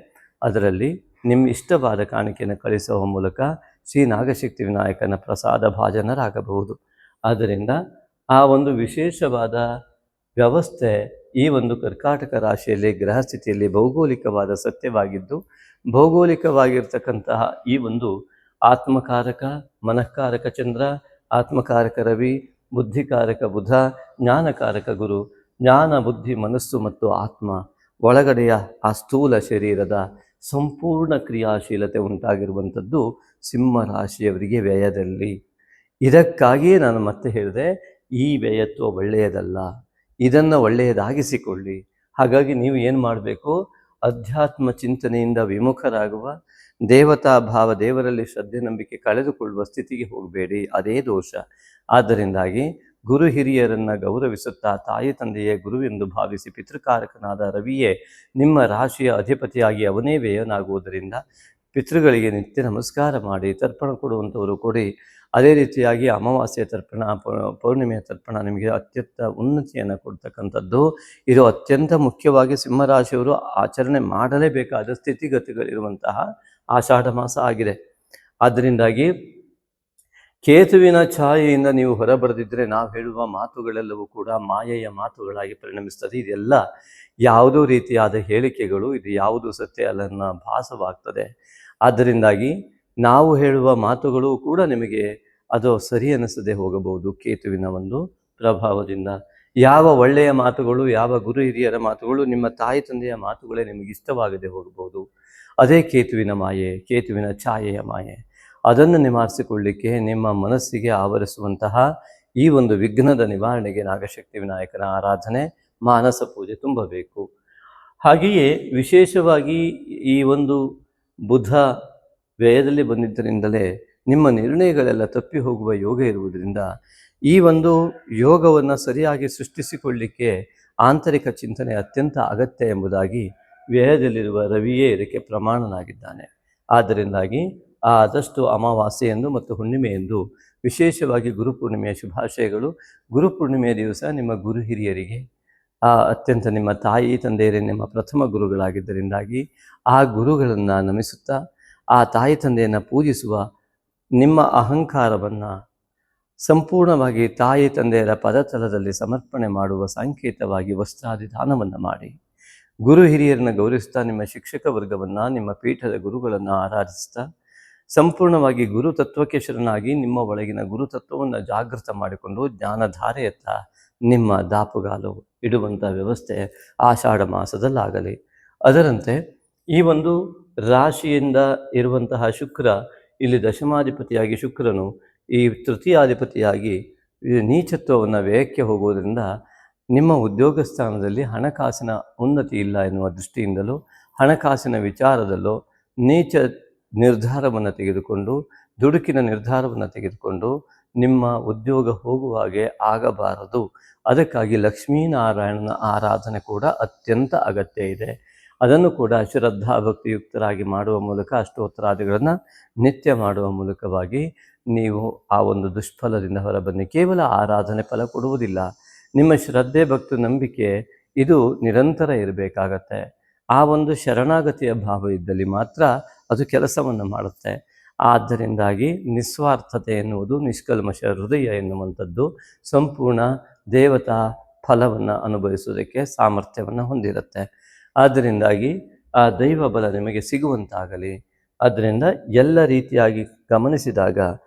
ಅದರಲ್ಲಿ ನಿಮ್ಮ ಇಷ್ಟವಾದ ಕಾಣಿಕೆಯನ್ನು ಕಳಿಸುವ ಮೂಲಕ ಶ್ರೀ ನಾಗಶಕ್ತಿ ವಿನಾಯಕನ ಪ್ರಸಾದ ಭಾಜನರಾಗಬಹುದು. ಆದ್ದರಿಂದ ಆ ಒಂದು ವಿಶೇಷವಾದ ವ್ಯವಸ್ಥೆ ಈ ಒಂದು ಕರ್ಕಾಟಕ ರಾಶಿಯಲ್ಲಿ ಗ್ರಹ ಸ್ಥಿತಿಯಲ್ಲಿ ಭೌಗೋಳಿಕವಾದ ಸತ್ಯವಾಗಿದ್ದು, ಭೌಗೋಳಿಕವಾಗಿರ್ತಕ್ಕಂತಹ ಈ ಒಂದು ಆತ್ಮಕಾರಕ, ಮನಃಕಾರಕ ಚಂದ್ರ, ಆತ್ಮಕಾರಕ ರವಿ, ಬುದ್ಧಿಕಾರಕ ಬುಧ, ಜ್ಞಾನಕಾರಕ ಗುರು, ಜ್ಞಾನ ಬುದ್ಧಿ ಮನಸ್ಸು ಮತ್ತು ಆತ್ಮ ಒಳಗಡೆಯ ಆ ಸ್ಥೂಲ ಶರೀರದ ಸಂಪೂರ್ಣ ಕ್ರಿಯಾಶೀಲತೆ ಉಂಟಾಗಿರುವಂಥದ್ದು ಸಿಂಹ ರಾಶಿಯವರಿಗೆ ವ್ಯಯದಲ್ಲಿ. ಇದಕ್ಕಾಗಿಯೇ ನಾನು ಮತ್ತೆ ಹೇಳಿದೆ, ಈ ವ್ಯಯತ್ವ ಒಳ್ಳೆಯದಲ್ಲ, ಇದನ್ನು ಒಳ್ಳೆಯದಾಗಿಸಿಕೊಳ್ಳಿ. ಹಾಗಾಗಿ ನೀವು ಏನು ಮಾಡಬೇಕು, ಅಧ್ಯಾತ್ಮ ಚಿಂತನೆಯಿಂದ ವಿಮುಖರಾಗುವ, ದೇವತಾ ಭಾವ, ದೇವರಲ್ಲಿ ಶ್ರದ್ಧೆ ನಂಬಿಕೆ ಕಳೆದುಕೊಳ್ಳುವ ಸ್ಥಿತಿಗೆ ಹೋಗಬೇಡಿ, ಅದೇ ದೋಷ. ಆದ್ದರಿಂದಾಗಿ ಗುರು ಹಿರಿಯರನ್ನು ಗೌರವಿಸುತ್ತಾ ತಾಯಿ ತಂದೆಯೇ ಗುರು ಎಂದು ಭಾವಿಸಿ ಪಿತೃಕಾರಕನಾದ ರವಿಯೇ ನಿಮ್ಮ ರಾಶಿಯ ಅಧಿಪತಿಯಾಗಿ ಅವನೇ ವ್ಯಯನಾಗುವುದರಿಂದ ಪಿತೃಗಳಿಗೆ ನಿತ್ಯ ನಮಸ್ಕಾರ ಮಾಡಿ ತರ್ಪಣ ಕೊಡುವಂಥವರು ಕೊಡಿ. ಅದೇ ರೀತಿಯಾಗಿ ಅಮಾವಾಸ್ಯೆಯ ತರ್ಪಣ, ಪೌರ್ಣಿಮೆಯ ತರ್ಪಣ ನಿಮಗೆ ಅತ್ಯಂತ ಉನ್ನತಿಯನ್ನು ಕೊಡ್ತಕ್ಕಂಥದ್ದು. ಇದು ಅತ್ಯಂತ ಮುಖ್ಯವಾಗಿ ಸಿಂಹರಾಶಿಯವರು ಆಚರಣೆ ಮಾಡಲೇಬೇಕಾದ ಸ್ಥಿತಿಗತಿಗಳಿರುವಂತಹ ಆಷಾಢ ಮಾಸ ಆಗಿದೆ. ಆದ್ದರಿಂದಾಗಿ ಕೇತುವಿನ ಛಾಯೆಯಿಂದ ನೀವು ಹೊರಬರೆದಿದ್ದರೆ ನಾವು ಹೇಳುವ ಮಾತುಗಳೆಲ್ಲವೂ ಕೂಡ ಮಾಯೆಯ ಮಾತುಗಳಾಗಿ ಪರಿಣಮಿಸ್ತದೆ. ಇದೆಲ್ಲ ಯಾವುದೋ ರೀತಿಯಾದ ಹೇಳಿಕೆಗಳು, ಇದು ಯಾವುದು ಸತ್ಯ ಅಲ್ಲನ್ನ ಭಾಸವಾಗ್ತದೆ. ಆದ್ದರಿಂದಾಗಿ ನಾವು ಹೇಳುವ ಮಾತುಗಳು ಕೂಡ ನಿಮಗೆ ಅದು ಸರಿ ಅನ್ನಿಸದೆ ಹೋಗಬಹುದು ಕೇತುವಿನ ಒಂದು ಪ್ರಭಾವದಿಂದ. ಯಾವ ಒಳ್ಳೆಯ ಮಾತುಗಳು, ಯಾವ ಗುರು ಹಿರಿಯರ ಮಾತುಗಳು, ನಿಮ್ಮ ತಾಯಿ ತಂದೆಯ ಮಾತುಗಳೇ ನಿಮಗೆ ಇಷ್ಟವಾಗದೆ ಹೋಗಬಹುದು. ಅದೇ ಕೇತುವಿನ ಮಾಯೆ, ಕೇತುವಿನ ಛಾಯೆಯ ಮಾಯೆ. ಅದನ್ನು ನಿವಾರಿಸಿಕೊಳ್ಳಿಕ್ಕೆ ನಿಮ್ಮ ಮನಸ್ಸಿಗೆ ಆವರಿಸುವಂತಹ ಈ ಒಂದು ವಿಘ್ನದ ನಿವಾರಣೆಗೆ ನಾಗಶಕ್ತಿ ವಿನಾಯಕನ ಆರಾಧನೆ, ಮಾನಸ ಪೂಜೆ ತುಂಬಬೇಕು. ಹಾಗೆಯೇ ವಿಶೇಷವಾಗಿ ಈ ಒಂದು ಬುಧ ವ್ಯಯದಲ್ಲಿ ಬಂದಿದ್ದರಿಂದಲೇ ನಿಮ್ಮ ನಿರ್ಣಯಗಳೆಲ್ಲ ತಪ್ಪಿ ಹೋಗುವ ಯೋಗ ಇರುವುದರಿಂದ ಈ ಒಂದು ಯೋಗವನ್ನು ಸರಿಯಾಗಿ ಸೃಷ್ಟಿಸಿಕೊಳ್ಳಿಕ್ಕೆ ಆಂತರಿಕ ಚಿಂತನೆ ಅತ್ಯಂತ ಅಗತ್ಯ ಎಂಬುದಾಗಿ ವ್ಯಯದಲ್ಲಿರುವ ರವಿಯೇ ಇದಕ್ಕೆ ಪ್ರಮಾಣನಾಗಿದ್ದಾನೆ. ಆದ್ದರಿಂದಾಗಿ ಆದಷ್ಟು ಅಮಾವಾಸ್ಯೆಯಂದು ಮತ್ತು ಹುಣ್ಣಿಮೆಯಂದು ವಿಶೇಷವಾಗಿ ಗುರುಪೂರ್ಣಿಮೆಯ ಶುಭಾಶಯಗಳು. ಗುರುಪೂರ್ಣಿಮೆಯ ದಿವಸ ನಿಮ್ಮ ಗುರು ಹಿರಿಯರಿಗೆ ಅತ್ಯಂತ ನಿಮ್ಮ ತಾಯಿ ತಂದೆಯರೇ ನಿಮ್ಮ ಪ್ರಥಮ ಗುರುಗಳಾಗಿದ್ದರಿಂದಾಗಿ ಆ ಗುರುಗಳನ್ನು ನಮಿಸುತ್ತಾ ಆ ತಾಯಿ ತಂದೆಯನ್ನು ಪೂಜಿಸುವ ನಿಮ್ಮ ಅಹಂಕಾರವನ್ನು ಸಂಪೂರ್ಣವಾಗಿ ತಾಯಿ ತಂದೆಯರ ಪದತಲದಲ್ಲಿ ಸಮರ್ಪಣೆ ಮಾಡುವ ಸಂಕೇತವಾಗಿ ವಸ್ತ್ರಾದಿ ದಾನವನ್ನು ಮಾಡಿ, ಗುರು ಹಿರಿಯರನ್ನು ಗೌರವಿಸ್ತಾ ನಿಮ್ಮ ಶಿಕ್ಷಕ ವರ್ಗವನ್ನು ನಿಮ್ಮ ಪೀಠದ ಗುರುಗಳನ್ನು ಆರಾಧಿಸ್ತಾ ಸಂಪೂರ್ಣವಾಗಿ ಗುರು ತತ್ವಕ್ಕೆ ಶರಣಾಗಿ ನಿಮ್ಮ ಒಳಗಿನ ಗುರುತತ್ವವನ್ನು ಜಾಗೃತ ಮಾಡಿಕೊಂಡು ಜ್ಞಾನಧಾರೆಯತ್ತ ನಿಮ್ಮ ದಾಪುಗಾಲು ಇಡುವಂಥ ವ್ಯವಸ್ಥೆ ಆಷಾಢ ಮಾಸದಲ್ಲಾಗಲಿ. ಅದರಂತೆ ಈ ಒಂದು ರಾಶಿಯಿಂದ ಇರುವಂತಹ ಶುಕ್ರ ಇಲ್ಲಿ ದಶಮಾಧಿಪತಿಯಾಗಿ ಶುಕ್ರನು ಈ ತೃತೀಯಾಧಿಪತಿಯಾಗಿ ನೀಚತ್ವವನ್ನು ವ್ಯಯಕ್ಕೆ ಹೋಗುವುದರಿಂದ ನಿಮ್ಮ ಉದ್ಯೋಗ ಸ್ಥಾನದಲ್ಲಿ ಹಣಕಾಸಿನ ಉನ್ನತಿ ಇಲ್ಲ ಎನ್ನುವ ದೃಷ್ಟಿಯಿಂದಲೂ ಹಣಕಾಸಿನ ವಿಚಾರದಲ್ಲೂ ನೀಚ ನಿರ್ಧಾರವನ್ನು ತೆಗೆದುಕೊಂಡು ದುಡುಕಿನ ನಿರ್ಧಾರವನ್ನು ತೆಗೆದುಕೊಂಡು ನಿಮ್ಮ ಉದ್ಯೋಗ ಹೋಗುವ ಹಾಗೆ ಆಗಬಾರದು. ಅದಕ್ಕಾಗಿ ಲಕ್ಷ್ಮೀನಾರಾಯಣನ ಆರಾಧನೆ ಕೂಡ ಅತ್ಯಂತ ಅಗತ್ಯ ಇದೆ. ಅದನ್ನು ಕೂಡ ಶ್ರದ್ಧಾ ಭಕ್ತಿಯುಕ್ತರಾಗಿ ಮಾಡುವ ಮೂಲಕ ಅಷ್ಟೋತ್ತರಾದಿಗಳನ್ನು ನಿತ್ಯ ಮಾಡುವ ಮೂಲಕವಾಗಿ ನೀವು ಆ ಒಂದು ದುಷ್ಫಲದಿಂದ ಹೊರಬನ್ನಿ. ಕೇವಲ ಆರಾಧನೆ ಫಲ ಕೊಡುವುದಿಲ್ಲ. ನಿಮ್ಮ ಶ್ರದ್ಧೆ ಭಕ್ತಿ ನಂಬಿಕೆ ಇದು ನಿರಂತರ ಇರಬೇಕಾಗತ್ತೆ. ಆ ಒಂದು ಶರಣಾಗತಿಯ ಭಾವ ಇದ್ದಲ್ಲಿ ಮಾತ್ರ ಅದು ಕೆಲಸವನ್ನು ಮಾಡುತ್ತೆ. ಆದ್ದರಿಂದಾಗಿ ನಿಸ್ವಾರ್ಥತೆ ಎನ್ನುವುದು ನಿಷ್ಕಲ್ಮಶ ಹೃದಯ ಎನ್ನುವಂಥದ್ದು ಸಂಪೂರ್ಣ ದೇವತಾ ಫಲವನ್ನು ಅನುಭವಿಸುವುದಕ್ಕೆ ಸಾಮರ್ಥ್ಯವನ್ನು ಹೊಂದಿರುತ್ತೆ. ಆದ್ದರಿಂದಾಗಿ ಆ ದೈವ ಬಲ ನಿಮಗೆ ಸಿಗುವಂತಾಗಲಿ. ಆದ್ದರಿಂದ ಎಲ್ಲ ರೀತಿಯಾಗಿ ಗಮನಿಸಿದಾಗ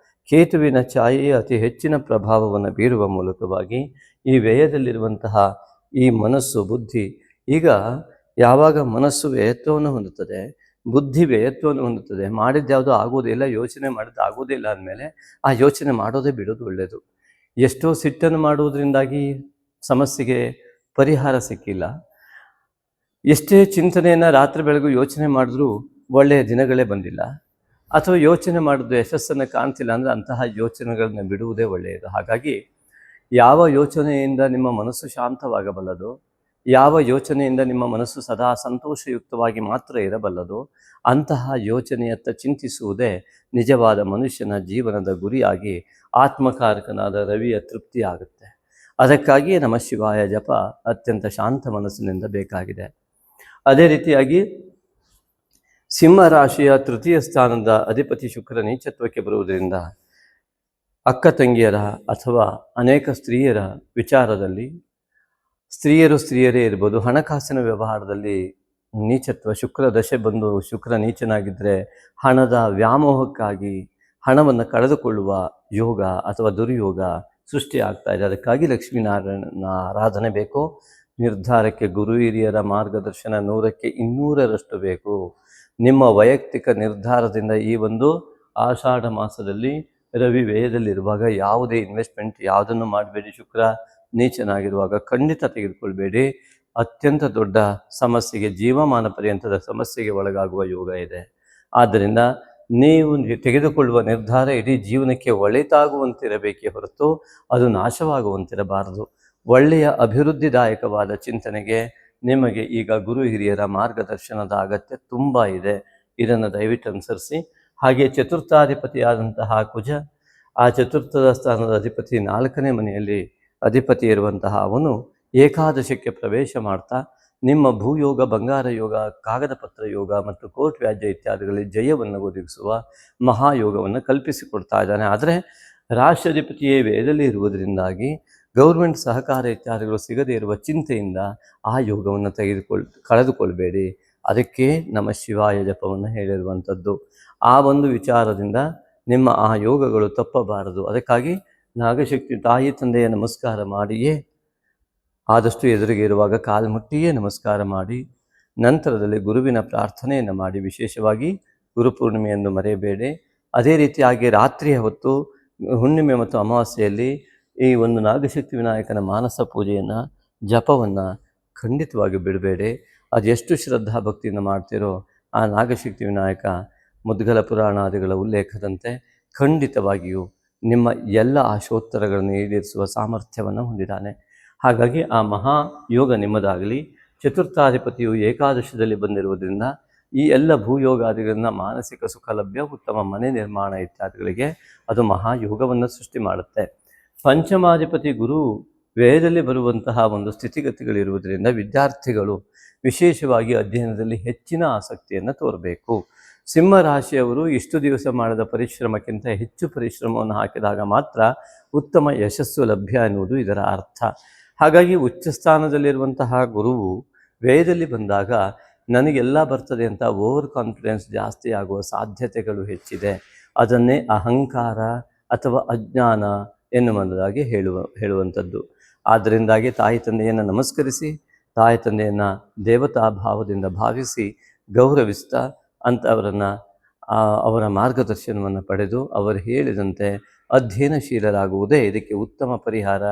ಕೇತುವಿನ ಛಾಯೆಯ ಅತಿ ಹೆಚ್ಚಿನ ಪ್ರಭಾವವನ್ನು ಬೀರುವ ಮೂಲಕವಾಗಿ ಈ ವ್ಯಯದಲ್ಲಿರುವಂತಹ ಈ ಮನಸ್ಸು ಬುದ್ಧಿ ಈಗ ಯಾವಾಗ ಮನಸ್ಸು ವ್ಯಯತ್ವವನ್ನು ಹೊಂದುತ್ತದೆ, ಬುದ್ಧಿ ವ್ಯಯತ್ವವನ್ನು ಹೊಂದುತ್ತದೆ, ಮಾಡಿದ್ಯಾವುದೋ ಆಗೋದಿಲ್ಲ, ಯೋಚನೆ ಮಾಡಿದ್ದು ಆಗೋದಿಲ್ಲ ಅಂದಮೇಲೆ ಆ ಯೋಚನೆ ಮಾಡೋದೇ ಬಿಡೋದು ಒಳ್ಳೆಯದು. ಎಷ್ಟೋ ಸಿಟ್ಟನ್ನು ಮಾಡುವುದರಿಂದಾಗಿ ಸಮಸ್ಯೆಗೆ ಪರಿಹಾರ ಸಿಕ್ಕಿಲ್ಲ. ಎಷ್ಟೇ ಚಿಂತನೆಯನ್ನು ರಾತ್ರಿ ಬೆಳಗು ಯೋಚನೆ ಮಾಡಿದ್ರೂ ಒಳ್ಳೆಯ ದಿನಗಳೇ ಬಂದಿಲ್ಲ, ಅಥವಾ ಯೋಚನೆ ಮಾಡಿದ್ದು ಯಶಸ್ಸನ್ನು ಕಾಣ್ತಿಲ್ಲ ಅಂದರೆ ಅಂತಹ ಯೋಚನೆಗಳನ್ನ ಬಿಡುವುದೇ ಒಳ್ಳೆಯದು. ಹಾಗಾಗಿ ಯಾವ ಯೋಚನೆಯಿಂದ ನಿಮ್ಮ ಮನಸ್ಸು ಶಾಂತವಾಗಬಲ್ಲದು, ಯಾವ ಯೋಚನೆಯಿಂದ ನಿಮ್ಮ ಮನಸ್ಸು ಸದಾ ಸಂತೋಷಯುಕ್ತವಾಗಿ ಮಾತ್ರ ಇರಬಲ್ಲದು, ಅಂತಹ ಯೋಚನೆಯತ್ತ ಚಿಂತಿಸುವುದೇ ನಿಜವಾದ ಮನುಷ್ಯನ ಜೀವನದ ಗುರಿಯಾಗಿ ಆತ್ಮಕಾರಕನಾದ ರವಿಯ ತೃಪ್ತಿ ಆಗುತ್ತೆ. ಅದಕ್ಕಾಗಿಯೇ ನಮಃ ಶಿವಾಯ ಜಪ ಅತ್ಯಂತ ಶಾಂತ ಮನಸ್ಸಿನಿಂದ ಬೇಕಾಗಿದೆ. ಅದೇ ರೀತಿಯಾಗಿ ಸಿಂಹ ರಾಶಿಯ ತೃತೀಯ ಸ್ಥಾನದ ಅಧಿಪತಿ ಶುಕ್ರ ನೀಚತ್ವಕ್ಕೆ ಬರುವುದರಿಂದ ಅಕ್ಕ ತಂಗಿಯರ ಅಥವಾ ಅನೇಕ ಸ್ತ್ರೀಯರ ವಿಚಾರದಲ್ಲಿ ಸ್ತ್ರೀಯರೇ ಇರ್ಬೋದು, ಹಣಕಾಸಿನ ವ್ಯವಹಾರದಲ್ಲಿ ನೀಚತ್ವ ಶುಕ್ರ ದಶೆ ಬಂದು ಶುಕ್ರ ನೀಚನಾಗಿದ್ದರೆ ಹಣದ ವ್ಯಾಮೋಹಕ್ಕಾಗಿ ಹಣವನ್ನು ಕಳೆದುಕೊಳ್ಳುವ ಯೋಗ ಅಥವಾ ದುರ್ಯೋಗ ಸೃಷ್ಟಿಯಾಗ್ತಾ ಇದೆ. ಅದಕ್ಕಾಗಿ ಲಕ್ಷ್ಮೀನಾರಾಯಣನ ಆರಾಧನೆ ಬೇಕು. ನಿರ್ಧಾರಕ್ಕೆ ಗುರು ಹಿರಿಯರ ಮಾರ್ಗದರ್ಶನ 100ಕ್ಕೆ 200ರಷ್ಟು ಬೇಕು. ನಿಮ್ಮ ವೈಯಕ್ತಿಕ ನಿರ್ಧಾರದಿಂದ ಈ ಒಂದು ಆಷಾಢ ಮಾಸದಲ್ಲಿ ರವಿ ವ್ಯಯದಲ್ಲಿರುವಾಗ ಯಾವುದೇ ಇನ್ವೆಸ್ಟ್ಮೆಂಟ್ ಯಾವುದನ್ನು ಮಾಡಬೇಡಿ. ಶುಕ್ರ ನೀಚನಾಗಿರುವಾಗ ಖಂಡಿತ ತೆಗೆದುಕೊಳ್ಬೇಡಿ. ಅತ್ಯಂತ ದೊಡ್ಡ ಸಮಸ್ಯೆಗೆ, ಜೀವಮಾನ ಪರ್ಯಂತದ ಸಮಸ್ಯೆಗೆ ಒಳಗಾಗುವ ಯೋಗ ಇದೆ. ಆದ್ದರಿಂದ ನೀವು ತೆಗೆದುಕೊಳ್ಳುವ ನಿರ್ಧಾರ ಇಡೀ ಜೀವನಕ್ಕೆ ಒಳಿತಾಗುವಂತಿರಬೇಕೇ ಹೊರತು ಅದು ನಾಶವಾಗುವಂತಿರಬಾರದು. ಒಳ್ಳೆಯ ಅಭಿವೃದ್ಧಿದಾಯಕವಾದ ಚಿಂತನೆಗೆ ನಿಮಗೆ ಈಗ ಗುರು ಹಿರಿಯರ ಮಾರ್ಗದರ್ಶನದ ಅಗತ್ಯ ತುಂಬ ಇದೆ. ಇದನ್ನು ದಯವಿಟ್ಟು ಅನುಸರಿಸಿ. ಹಾಗೆ ಚತುರ್ಥಾಧಿಪತಿಯಾದಂತಹ ಕುಜ, ಆ ಚತುರ್ಥದ ಸ್ಥಾನದ ಅಧಿಪತಿ 4ನೇ ಮನೆಯಲ್ಲಿ ಅಧಿಪತಿ ಇರುವಂತಹ ಅವನು ಏಕಾದಶಕ್ಕೆ ಪ್ರವೇಶ ಮಾಡ್ತಾ ನಿಮ್ಮ ಭೂಯೋಗ, ಬಂಗಾರ ಯೋಗ, ಕಾಗದ ಪತ್ರ ಯೋಗ ಮತ್ತು ಕೋರ್ಟ್ ವ್ಯಾಜ್ಯ ಇತ್ಯಾದಿಗಳಲ್ಲಿ ಜಯವನ್ನು ಒದಗಿಸುವ ಮಹಾಯೋಗವನ್ನು ಕಲ್ಪಿಸಿಕೊಡ್ತಾ ಇದ್ದಾನೆ. ಆದರೆ ರಾಷ್ಟ್ರಾಧಿಪತಿಯೇ ವೇದದಲ್ಲಿ ಇರುವುದರಿಂದಾಗಿ ಗೌರ್ಮೆಂಟ್ ಸಹಕಾರ ಇತ್ಯಾದಿಗಳು ಸಿಗದೇ ಇರುವ ಚಿಂತೆಯಿಂದ ಆ ಯೋಗವನ್ನು ಕಳೆದುಕೊಳ್ಬೇಡಿ. ಅದಕ್ಕೆ ನಮಃ ಶಿವಾಯ ಜಪವನ್ನು ಹೇಳಿರುವಂಥದ್ದು. ಆ ಒಂದು ವಿಚಾರದಿಂದ ನಿಮ್ಮ ಆ ಯೋಗಗಳು ತಪ್ಪಬಾರದು. ಅದಕ್ಕಾಗಿ ನಾಗಶಕ್ತಿ ತಾಯಿ ತಂದೆಯ ನಮಸ್ಕಾರ ಮಾಡಿಯೇ, ಆದಷ್ಟು ಎದುರಿಗೆ ಇರುವಾಗ ಕಾಲು ಮುಟ್ಟಿಯೇ ನಮಸ್ಕಾರ ಮಾಡಿ, ನಂತರದಲ್ಲಿ ಗುರುವಿನ ಪ್ರಾರ್ಥನೆಯನ್ನು ಮಾಡಿ, ವಿಶೇಷವಾಗಿ ಗುರುಪೂರ್ಣಿಮೆಯನ್ನು ಮರೆಯಬೇಡಿ. ಅದೇ ರೀತಿಯಾಗಿ ರಾತ್ರಿಯ ಹೊತ್ತು ಹುಣ್ಣಿಮೆ ಮತ್ತು ಅಮಾವಾಸ್ಯೆಯಲ್ಲಿ ಈ ಒಂದು ನಾಗಶಕ್ತಿ ವಿನಾಯಕನ ಮಾನಸ ಪೂಜೆಯನ್ನು, ಜಪವನ್ನು ಖಂಡಿತವಾಗಿ ಬಿಡಬೇಡಿ. ಅದು ಎಷ್ಟು ಶ್ರದ್ಧಾ ಭಕ್ತಿಯನ್ನು ಮಾಡ್ತೀರೋ ಆ ನಾಗಶಕ್ತಿ ವಿನಾಯಕ ಮುದ್ಗಲ ಪುರಾಣಾದಿಗಳ ಉಲ್ಲೇಖದಂತೆ ಖಂಡಿತವಾಗಿಯೂ ನಿಮ್ಮ ಎಲ್ಲ ಆಶೋತ್ತರಗಳನ್ನು ಈಡೇರಿಸುವ ಸಾಮರ್ಥ್ಯವನ್ನು ಹೊಂದಿದ್ದಾನೆ. ಹಾಗಾಗಿ ಆ ಮಹಾಯೋಗ ನಿಮ್ಮದಾಗಲಿ. ಚತುರ್ಥಾಧಿಪತಿಯು ಏಕಾದಶದಲ್ಲಿ ಬಂದಿರುವುದರಿಂದ ಈ ಎಲ್ಲ ಭೂಯೋಗಾದಿಗಳನ್ನು ಮಾನಸಿಕ ಸುಖ ಲಭ್ಯ, ಉತ್ತಮ ಮನೆ ನಿರ್ಮಾಣ ಇತ್ಯಾದಿಗಳಿಗೆ ಅದು ಮಹಾಯೋಗವನ್ನು ಸೃಷ್ಟಿ ಮಾಡುತ್ತೆ. ಪಂಚಮಾಧಿಪತಿ ಗುರು ವ್ಯಯದಲ್ಲಿ ಬರುವಂತಹ ಒಂದು ಸ್ಥಿತಿಗತಿಗಳಿರುವುದರಿಂದ ವಿದ್ಯಾರ್ಥಿಗಳು ವಿಶೇಷವಾಗಿ ಅಧ್ಯಯನದಲ್ಲಿ ಹೆಚ್ಚಿನ ಆಸಕ್ತಿಯನ್ನು ತೋರಬೇಕು. ಸಿಂಹ ರಾಶಿಯವರು ಇಷ್ಟು ದಿವಸ ಮಾಡಿದ ಪರಿಶ್ರಮಕ್ಕಿಂತ ಹೆಚ್ಚು ಪರಿಶ್ರಮವನ್ನು ಹಾಕಿದಾಗ ಮಾತ್ರ ಉತ್ತಮ ಯಶಸ್ಸು ಲಭ್ಯ ಎನ್ನುವುದು ಇದರ ಅರ್ಥ. ಹಾಗಾಗಿ ಉಚ್ಚ ಸ್ಥಾನದಲ್ಲಿರುವಂತಹ ಗುರುವು ವ್ಯಯದಲ್ಲಿ ಬಂದಾಗ ನನಗೆಲ್ಲ ಬರ್ತದೆ ಅಂತ ಓವರ್ ಕಾನ್ಫಿಡೆನ್ಸ್ ಜಾಸ್ತಿ ಆಗುವ ಸಾಧ್ಯತೆಗಳು ಹೆಚ್ಚಿದೆ. ಅದನ್ನೇ ಅಹಂಕಾರ ಅಥವಾ ಅಜ್ಞಾನ ಎನ್ನುವುದಾಗಿ ಹೇಳುವಂಥದ್ದು. ಆದ್ದರಿಂದಾಗಿ ತಾಯಿ ತಂದೆಯನ್ನು ನಮಸ್ಕರಿಸಿ, ತಾಯಿ ತಂದೆಯನ್ನು ದೇವತಾ ಭಾವದಿಂದ ಭಾವಿಸಿ ಗೌರವಿಸ್ತಾ ಅಂಥವರನ್ನು ಅವರ ಮಾರ್ಗದರ್ಶನವನ್ನು ಪಡೆದು ಅವರು ಹೇಳಿದಂತೆ ಅಧ್ಯಯನಶೀಲರಾಗುವುದೇ ಇದಕ್ಕೆ ಉತ್ತಮ ಪರಿಹಾರ.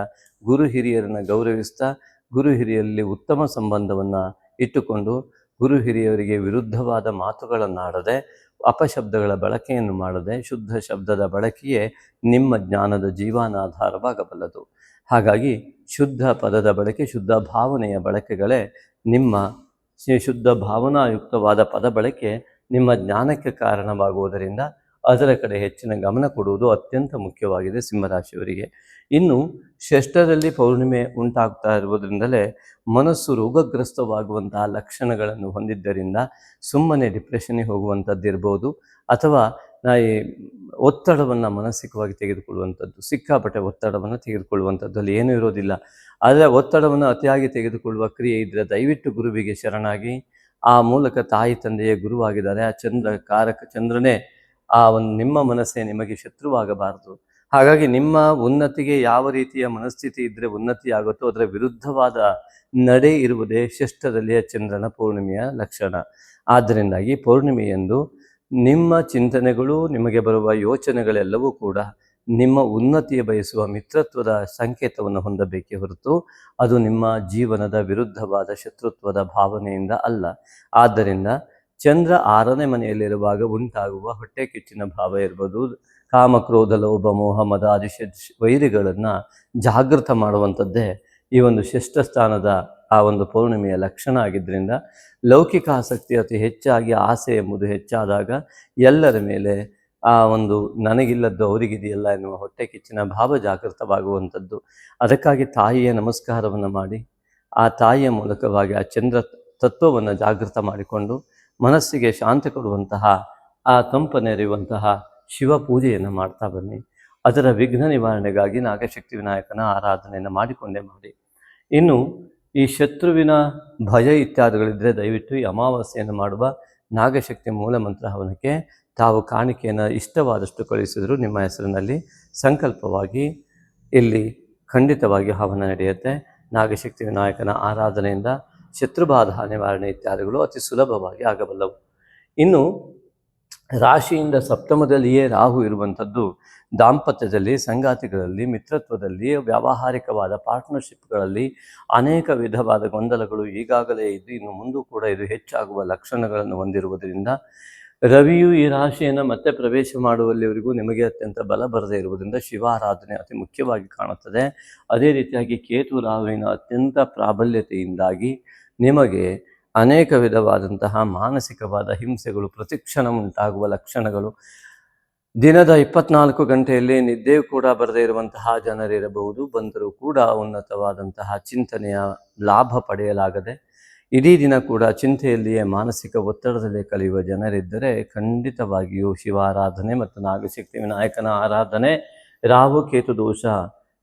ಗುರು ಹಿರಿಯರನ್ನು ಗೌರವಿಸ್ತಾ ಗುರು ಹಿರಿಯರಲ್ಲಿ ಉತ್ತಮ ಸಂಬಂಧವನ್ನು ಇಟ್ಟುಕೊಂಡು ಗುರು ಹಿರಿಯರಿಗೆ ವಿರುದ್ಧವಾದ ಮಾತುಗಳನ್ನಾಡದೆ, ಅಪಶಬ್ದಗಳ ಬಳಕೆಯನ್ನು ಮಾಡದೆ ಶುದ್ಧ ಶಬ್ದದ ಬಳಕೆಯೇ ನಿಮ್ಮ ಜ್ಞಾನದ ಜೀವನಾಧಾರವಾಗಬಲ್ಲದು. ಹಾಗಾಗಿ ಶುದ್ಧ ಪದದ ಬಳಕೆ, ಶುದ್ಧ ಭಾವನೆಯ ಬಳಕೆಗಳೇ ನಿಮ್ಮ ಶುದ್ಧ ಭಾವನಾಯುಕ್ತವಾದ ಪದ ಬಳಕೆ ನಿಮ್ಮ ಜ್ಞಾನಕ್ಕೆ ಕಾರಣವಾಗುವುದರಿಂದ ಅದರ ಕಡೆ ಹೆಚ್ಚಿನ ಗಮನ ಕೊಡುವುದು ಅತ್ಯಂತ ಮುಖ್ಯವಾಗಿದೆ ಸಿಂಹರಾಶಿಯವರಿಗೆ. ಇನ್ನು ಷಷ್ಠದಲ್ಲಿ ಪೌರ್ಣಿಮೆ ಉಂಟಾಗ್ತಾ ಇರುವುದರಿಂದಲೇ ಮನಸ್ಸು ರೋಗಗ್ರಸ್ತವಾಗುವಂತಹ ಲಕ್ಷಣಗಳನ್ನು ಹೊಂದಿದ್ದರಿಂದ ಸುಮ್ಮನೆ ಡಿಪ್ರೆಷನ್ಗೆ ಹೋಗುವಂಥದ್ದಿರ್ಬೋದು, ಅಥವಾ ಈ ಒತ್ತಡವನ್ನು ಮಾನಸಿಕವಾಗಿ ತೆಗೆದುಕೊಳ್ಳುವಂಥದ್ದು, ಸಿಕ್ಕಾಪಟ್ಟೆ ಒತ್ತಡವನ್ನು ತೆಗೆದುಕೊಳ್ಳುವಂಥದ್ದು ಅಲ್ಲಿ ಏನೂ ಇರೋದಿಲ್ಲ. ಆದರೆ ಒತ್ತಡವನ್ನು ಅತಿಯಾಗಿ ತೆಗೆದುಕೊಳ್ಳುವ ಕ್ರಿಯೆ ಇದ್ದರೆ ದಯವಿಟ್ಟು ಗುರುವಿಗೆ ಶರಣಾಗಿ. ಆ ಮೂಲಕ ತಾಯಿ ತಂದೆಯೇ ಗುರುವಾಗಿದ್ದಾರೆ. ಆ ಚಂದ್ರನೇ ಆ ಒಂದು ನಿಮ್ಮ ಮನಸ್ಸೇ ನಿಮಗೆ ಶತ್ರುವಾಗಬಾರದು. ಹಾಗಾಗಿ ನಿಮ್ಮ ಉನ್ನತಿಗೆ ಯಾವ ರೀತಿಯ ಮನಸ್ಥಿತಿ ಇದ್ದರೆ ಉನ್ನತಿ ಆಗುತ್ತೋ ಅದರ ವಿರುದ್ಧವಾದ ನಡೆ ಇರುವುದೇ ಷಷ್ಠದಲ್ಲಿಯ ಚಂದ್ರನ ಪೂರ್ಣಿಮೆಯ ಲಕ್ಷಣ. ಆದ್ದರಿಂದಾಗಿ ಪೌರ್ಣಿಮೆಯಂದು ನಿಮ್ಮ ಚಿಂತನೆಗಳು, ನಿಮಗೆ ಬರುವ ಯೋಚನೆಗಳೆಲ್ಲವೂ ಕೂಡ ನಿಮ್ಮ ಉನ್ನತಿಯ ಬಯಸುವ ಮಿತ್ರತ್ವದ ಸಂಕೇತವನ್ನು ಹೊಂದಬೇಕೇ ಹೊರತು ಅದು ನಿಮ್ಮ ಜೀವನದ ವಿರುದ್ಧವಾದ ಶತ್ರುತ್ವದ ಭಾವನೆಯಿಂದ ಅಲ್ಲ. ಆದ್ದರಿಂದ ಚಂದ್ರ 6ನೇ ಮನೆಯಲ್ಲಿರುವಾಗ ಉಂಟಾಗುವ ಹೊಟ್ಟೆ ಕಿಚ್ಚಿನ ಭಾವ ಇರ್ಬೋದು, ಕಾಮಕ್ರೋಧ ಲೋಭ ಮೋಹ ಮದಾದಿ ವೈರಿಗಳನ್ನು ಜಾಗೃತ ಮಾಡುವಂಥದ್ದೇ ಈ ಒಂದು ಷಷ್ಠ ಸ್ಥಾನದ ಆ ಒಂದು ಪೌರ್ಣಿಮೆಯ ಲಕ್ಷಣ ಆಗಿದ್ದರಿಂದ ಲೌಕಿಕ ಆಸಕ್ತಿ ಅತಿ ಹೆಚ್ಚಾಗಿ ಆಸೆ ಎಂಬುದು ಹೆಚ್ಚಾದಾಗ ಎಲ್ಲರ ಮೇಲೆ ಆ ಒಂದು ನನಗಿಲ್ಲದ್ದು ಅವರಿಗಿದೆಯಲ್ಲ ಎನ್ನುವ ಹೊಟ್ಟೆ ಕಿಚ್ಚಿನ ಭಾವ ಜಾಗೃತವಾಗುವಂಥದ್ದು. ಅದಕ್ಕಾಗಿ ತಾಯಿಯ ನಮಸ್ಕಾರವನ್ನು ಮಾಡಿ ಆ ತಾಯಿಯ ಮೂಲಕವಾಗಿ ಆ ಚಂದ್ರ ತತ್ವವನ್ನು ಜಾಗೃತ ಮಾಡಿಕೊಂಡು ಮನಸ್ಸಿಗೆ ಶಾಂತಿ ಕೊಡುವಂತಹ ಆ ತಂಪನೆರೆಯುವಂತಹ ಶಿವ ಪೂಜೆಯನ್ನು ಮಾಡ್ತಾ ಬನ್ನಿ. ಅದರ ವಿಘ್ನ ನಿವಾರಣೆಗಾಗಿ ನಾಗಶಕ್ತಿ ವಿನಾಯಕನ ಆರಾಧನೆಯನ್ನು ಮಾಡಿಕೊಂಡೇ ಮಾಡಿ. ಇನ್ನು ಈ ಶತ್ರುವಿನ ಭಯ ಇತ್ಯಾದಿಗಳಿದ್ದರೆ ದಯವಿಟ್ಟು ಈ ಅಮಾವಾಸ್ಯೆಯನ್ನು ಮಾಡುವ ನಾಗಶಕ್ತಿ ಮೂಲಮಂತ್ರ ಹವನಕ್ಕೆ ತಾವು ಕಾಣಿಕೆಯನ್ನು ಇಷ್ಟವಾದಷ್ಟು ಕಳಿಸಿದರೂ ನಿಮ್ಮ ಹೆಸರಿನಲ್ಲಿ ಸಂಕಲ್ಪವಾಗಿ ಇಲ್ಲಿ ಖಂಡಿತವಾಗಿ ಹವನ ನಡೆಯುತ್ತೆ. ನಾಗಶಕ್ತಿ ವಿನಾಯಕನ ಆರಾಧನೆಯಿಂದ ಶತ್ರುಬಾಧ ನಿವಾರಣೆ ಇತ್ಯಾದಿಗಳು ಅತಿ ಸುಲಭವಾಗಿ ಆಗಬಲ್ಲವು. ಇನ್ನು ರಾಶಿಯಿಂದ ಸಪ್ತಮದಲ್ಲಿಯೇ ರಾಹು ಇರುವಂಥದ್ದು ದಾಂಪತ್ಯದಲ್ಲಿ, ಸಂಗಾತಿಗಳಲ್ಲಿ, ಮಿತ್ರತ್ವದಲ್ಲಿ, ವ್ಯಾವಹಾರಿಕವಾದ ಪಾರ್ಟ್ನರ್ಶಿಪ್ಗಳಲ್ಲಿ ಅನೇಕ ವಿಧವಾದ ಗೊಂದಲಗಳು ಈಗಾಗಲೇ ಇದ್ದು ಇನ್ನು ಮುಂದೂ ಕೂಡ ಇದು ಹೆಚ್ಚಾಗುವ ಲಕ್ಷಣಗಳನ್ನು ಹೊಂದಿರುವುದರಿಂದ ರವಿಯು ಈ ರಾಶಿಯನ್ನು ಮತ್ತೆ ಪ್ರವೇಶ ಮಾಡುವಲ್ಲಿವರೆಗೂ ನಿಮಗೆ ಅತ್ಯಂತ ಬಲ ಬರದೇ ಇರುವುದರಿಂದ ಶಿವಾರಾಧನೆ ಅತಿ ಮುಖ್ಯವಾಗಿ ಕಾಣುತ್ತದೆ. ಅದೇ ರೀತಿಯಾಗಿ ಕೇತು ರಾಹುವಿನ ಅತ್ಯಂತ ಪ್ರಾಬಲ್ಯತೆಯಿಂದಾಗಿ ನಿಮಗೆ ಅನೇಕ ವಿಧವಾದಂತಹ ಮಾನಸಿಕವಾದ ಹಿಂಸೆಗಳು ಪ್ರತಿಕ್ಷಣ ಉಂಟಾಗುವ ಲಕ್ಷಣಗಳು, ದಿನದ 24 ಗಂಟೆಯಲ್ಲಿ ನಿದ್ದೆಯೂ ಕೂಡ ಬರದೇ ಇರುವಂತಹ ಜನರಿರಬಹುದು. ಬಂದರೂ ಕೂಡ ಉನ್ನತವಾದಂತಹ ಚಿಂತನೆಯ ಲಾಭ ಪಡೆಯಲಾಗದೆ ಇಡೀ ದಿನ ಕೂಡ ಚಿಂತೆಯಲ್ಲಿಯೇ ಮಾನಸಿಕ ಒತ್ತಡದಲ್ಲಿ ಕಳೆಯುವ ಜನರಿದ್ದರೆ ಖಂಡಿತವಾಗಿಯೂ ಶಿವಾರಾಧನೆ ಮತ್ತು ನಾಗಶಕ್ತಿ ವಿನಾಯಕನ ಆರಾಧನೆ, ರಾಹು ಕೇತು ದೋಷ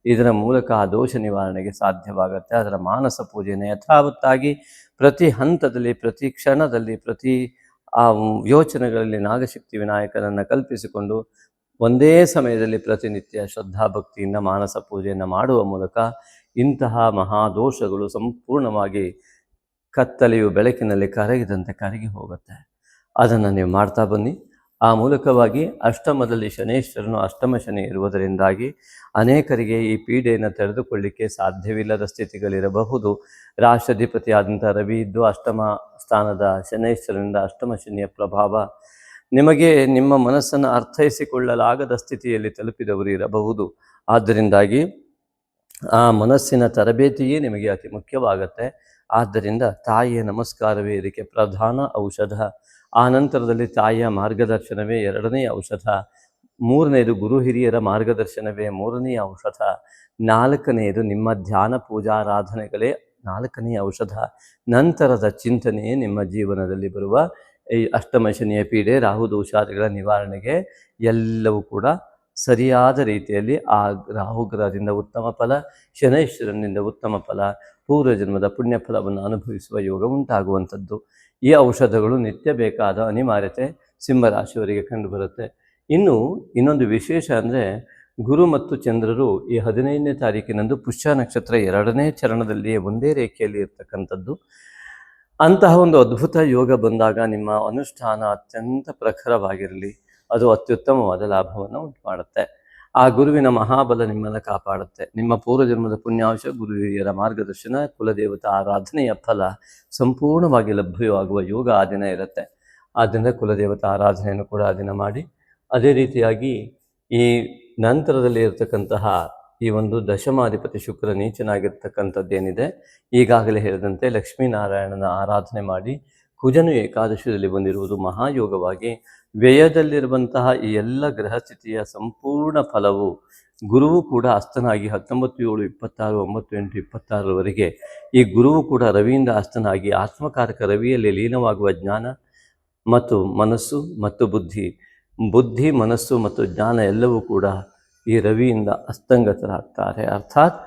ಇದರ ಮೂಲಕ ಆ ದೋಷ ನಿವಾರಣೆಗೆ ಸಾಧ್ಯವಾಗುತ್ತೆ. ಅದರ ಮಾನಸ ಪೂಜೆಯನ್ನು ಯಥಾವತ್ತಾಗಿ ಪ್ರತಿ ಹಂತದಲ್ಲಿ, ಪ್ರತಿ ಕ್ಷಣದಲ್ಲಿ, ಪ್ರತಿ ಯೋಚನೆಗಳಲ್ಲಿ ನಾಗಶಕ್ತಿ ವಿನಾಯಕನನ್ನು ಕಲ್ಪಿಸಿಕೊಂಡು ಒಂದೇ ಸಮಯದಲ್ಲಿ ಪ್ರತಿನಿತ್ಯ ಶ್ರದ್ಧಾಭಕ್ತಿಯಿಂದ ಮಾನಸ ಪೂಜೆಯನ್ನು ಮಾಡುವ ಮೂಲಕ ಇಂತಹ ಮಹಾದೋಷಗಳು ಸಂಪೂರ್ಣವಾಗಿ ಕತ್ತಲೆಯು ಬೆಳಕಿನಲ್ಲಿ ಕರಗಿದಂತೆ ಕರಗಿ ಹೋಗುತ್ತೆ. ಅದನ್ನು ನೀವು ಮಾಡ್ತಾ ಬನ್ನಿ. ಆ ಮೂಲಕವಾಗಿ ಅಷ್ಟಮದಲ್ಲಿ ಶನೇಶ್ವರನು ಅಷ್ಟಮ ಶನಿ ಇರುವುದರಿಂದಾಗಿ ಅನೇಕರಿಗೆ ಈ ಪೀಡೆಯನ್ನು ತೆರೆದುಕೊಳ್ಳಿಕ್ಕೆ ಸಾಧ್ಯವಿಲ್ಲದ ಸ್ಥಿತಿಗಳಿರಬಹುದು. ರಾಷ್ಟ್ರಾಧಿಪತಿಯಾದಂಥ ರವಿ ಇದ್ದು ಅಷ್ಟಮ ಸ್ಥಾನದ ಶನೇಶ್ವರನಿಂದ ಅಷ್ಟಮ ಶನಿಯ ಪ್ರಭಾವ ನಿಮಗೆ ನಿಮ್ಮ ಮನಸ್ಸನ್ನು ಅರ್ಥೈಸಿಕೊಳ್ಳಲಾಗದ ಸ್ಥಿತಿಯಲ್ಲಿ ತಲುಪಿದವರು ಇರಬಹುದು. ಆದ್ದರಿಂದಾಗಿ ಆ ಮನಸ್ಸಿನ ತರಬೇತಿಯೇ ನಿಮಗೆ ಅತಿ ಮುಖ್ಯವಾಗುತ್ತೆ. ಆದ್ದರಿಂದ ತಾಯಿಯ ನಮಸ್ಕಾರವೇ ಇದಕ್ಕೆ ಪ್ರಧಾನ ಔಷಧ. ಆ ನಂತರದಲ್ಲಿ ತಾಯಿಯ ಮಾರ್ಗದರ್ಶನವೇ ಎರಡನೆಯ ಔಷಧ. ಮೂರನೆಯದು ಗುರು ಹಿರಿಯರ ಮಾರ್ಗದರ್ಶನವೇ ಮೂರನೆಯ ಔಷಧ. ನಾಲ್ಕನೆಯದು ನಿಮ್ಮ ಧ್ಯಾನ ಪೂಜಾರಾಧನೆಗಳೇ ನಾಲ್ಕನೆಯ ಔಷಧ. ನಂತರದ ಚಿಂತನೆಯೇ ನಿಮ್ಮ ಜೀವನದಲ್ಲಿ ಬರುವ ಈ ಅಷ್ಟಮ ಶನಿಯ ಪೀಡೆ, ರಾಹುದೋಷಾದಿಗಳ ನಿವಾರಣೆಗೆ ಎಲ್ಲವೂ ಕೂಡ ಸರಿಯಾದ ರೀತಿಯಲ್ಲಿ ಆ ರಾಹುಗ್ರಹದಿಂದ ಉತ್ತಮ ಫಲ, ಶನೈಶ್ವರನಿಂದ ಉತ್ತಮ ಫಲ, ಪೂರ್ವಜನ್ಮದ ಪುಣ್ಯ ಫಲವನ್ನು ಅನುಭವಿಸುವ ಯೋಗ ಉಂಟಾಗುವಂಥದ್ದು. ಈ ಔಷಧಗಳು ನಿತ್ಯ ಬೇಕಾದ ಅನಿವಾರ್ಯತೆ ಸಿಂಹರಾಶಿಯವರಿಗೆ ಕಂಡುಬರುತ್ತೆ. ಇನ್ನೊಂದು ವಿಶೇಷ ಅಂದರೆ ಗುರು ಮತ್ತು ಚಂದ್ರರು ಈ 15ನೇ ತಾರೀಕಿನಂದು ಪುಷ್ಯ ನಕ್ಷತ್ರ 2ನೇ ಚರಣದಲ್ಲಿಯೇ ಒಂದೇ ರೇಖೆಯಲ್ಲಿ ಇರ್ತಕ್ಕಂಥದ್ದು. ಅಂತಹ ಒಂದು ಅದ್ಭುತ ಯೋಗ ಬಂದಾಗ ನಿಮ್ಮ ಅನುಷ್ಠಾನ ಅತ್ಯಂತ ಪ್ರಖರವಾಗಿರಲಿ, ಅದು ಅತ್ಯುತ್ತಮವಾದ ಲಾಭವನ್ನು ಉಂಟು ಮಾಡುತ್ತೆ. ಆ ಗುರುವಿನ ಮಹಾಬಲ ನಿಮ್ಮನ್ನು ಕಾಪಾಡುತ್ತೆ. ನಿಮ್ಮ ಪೂರ್ವಜನ್ಮದ ಪುಣ್ಯಾಂಶ, ಗುರು ಹಿರಿಯರ ಮಾರ್ಗದರ್ಶನ, ಕುಲದೇವತಾ ಆರಾಧನೆಯ ಫಲ ಸಂಪೂರ್ಣವಾಗಿ ಲಭ್ಯವಾಗುವ ಯೋಗ ಆ ದಿನ ಇರುತ್ತೆ. ಆದ್ದರಿಂದ ಕುಲದೇವತಾ ಆರಾಧನೆಯನ್ನು ಕೂಡ ಆ ದಿನ ಮಾಡಿ. ಅದೇ ರೀತಿಯಾಗಿ ಈ ನಂತರದಲ್ಲಿ ಇರತಕ್ಕಂತಹ ಈ ಒಂದು ದಶಮಾಧಿಪತಿ ಶುಕ್ರ ನೀಚನಾಗಿರ್ತಕ್ಕಂಥದ್ದೇನಿದೆ, ಈಗಾಗಲೇ ಹೇಳಿದಂತೆ ಲಕ್ಷ್ಮೀನಾರಾಯಣನ ಆರಾಧನೆ ಮಾಡಿ. ಕುಜನು ಏಕಾದಶಿಯಲ್ಲಿ ಬಂದಿರುವುದು ಮಹಾಯೋಗವಾಗಿ ವ್ಯಯದಲ್ಲಿರುವಂತಹ ಈ ಎಲ್ಲ ಗ್ರಹಸ್ಥಿತಿಯ ಸಂಪೂರ್ಣ ಫಲವು ಗುರುವು ಕೂಡ ಅಸ್ತನಾಗಿ 19/7/26 9/8/26 ಈ ಗುರುವು ಕೂಡ ರವಿಯಿಂದ ಅಸ್ತನಾಗಿ ಆತ್ಮಕಾರಕ ರವಿಯಲ್ಲಿ ಲೀನವಾಗುವ ಜ್ಞಾನ ಮತ್ತು ಮನಸ್ಸು ಮತ್ತು ಬುದ್ಧಿ ಮನಸ್ಸು ಮತ್ತು ಜ್ಞಾನ ಎಲ್ಲವೂ ಕೂಡ ಈ ರವಿಯಿಂದ ಅಸ್ತಂಗತರಾಗ್ತಾರೆ, ಅರ್ಥಾತ್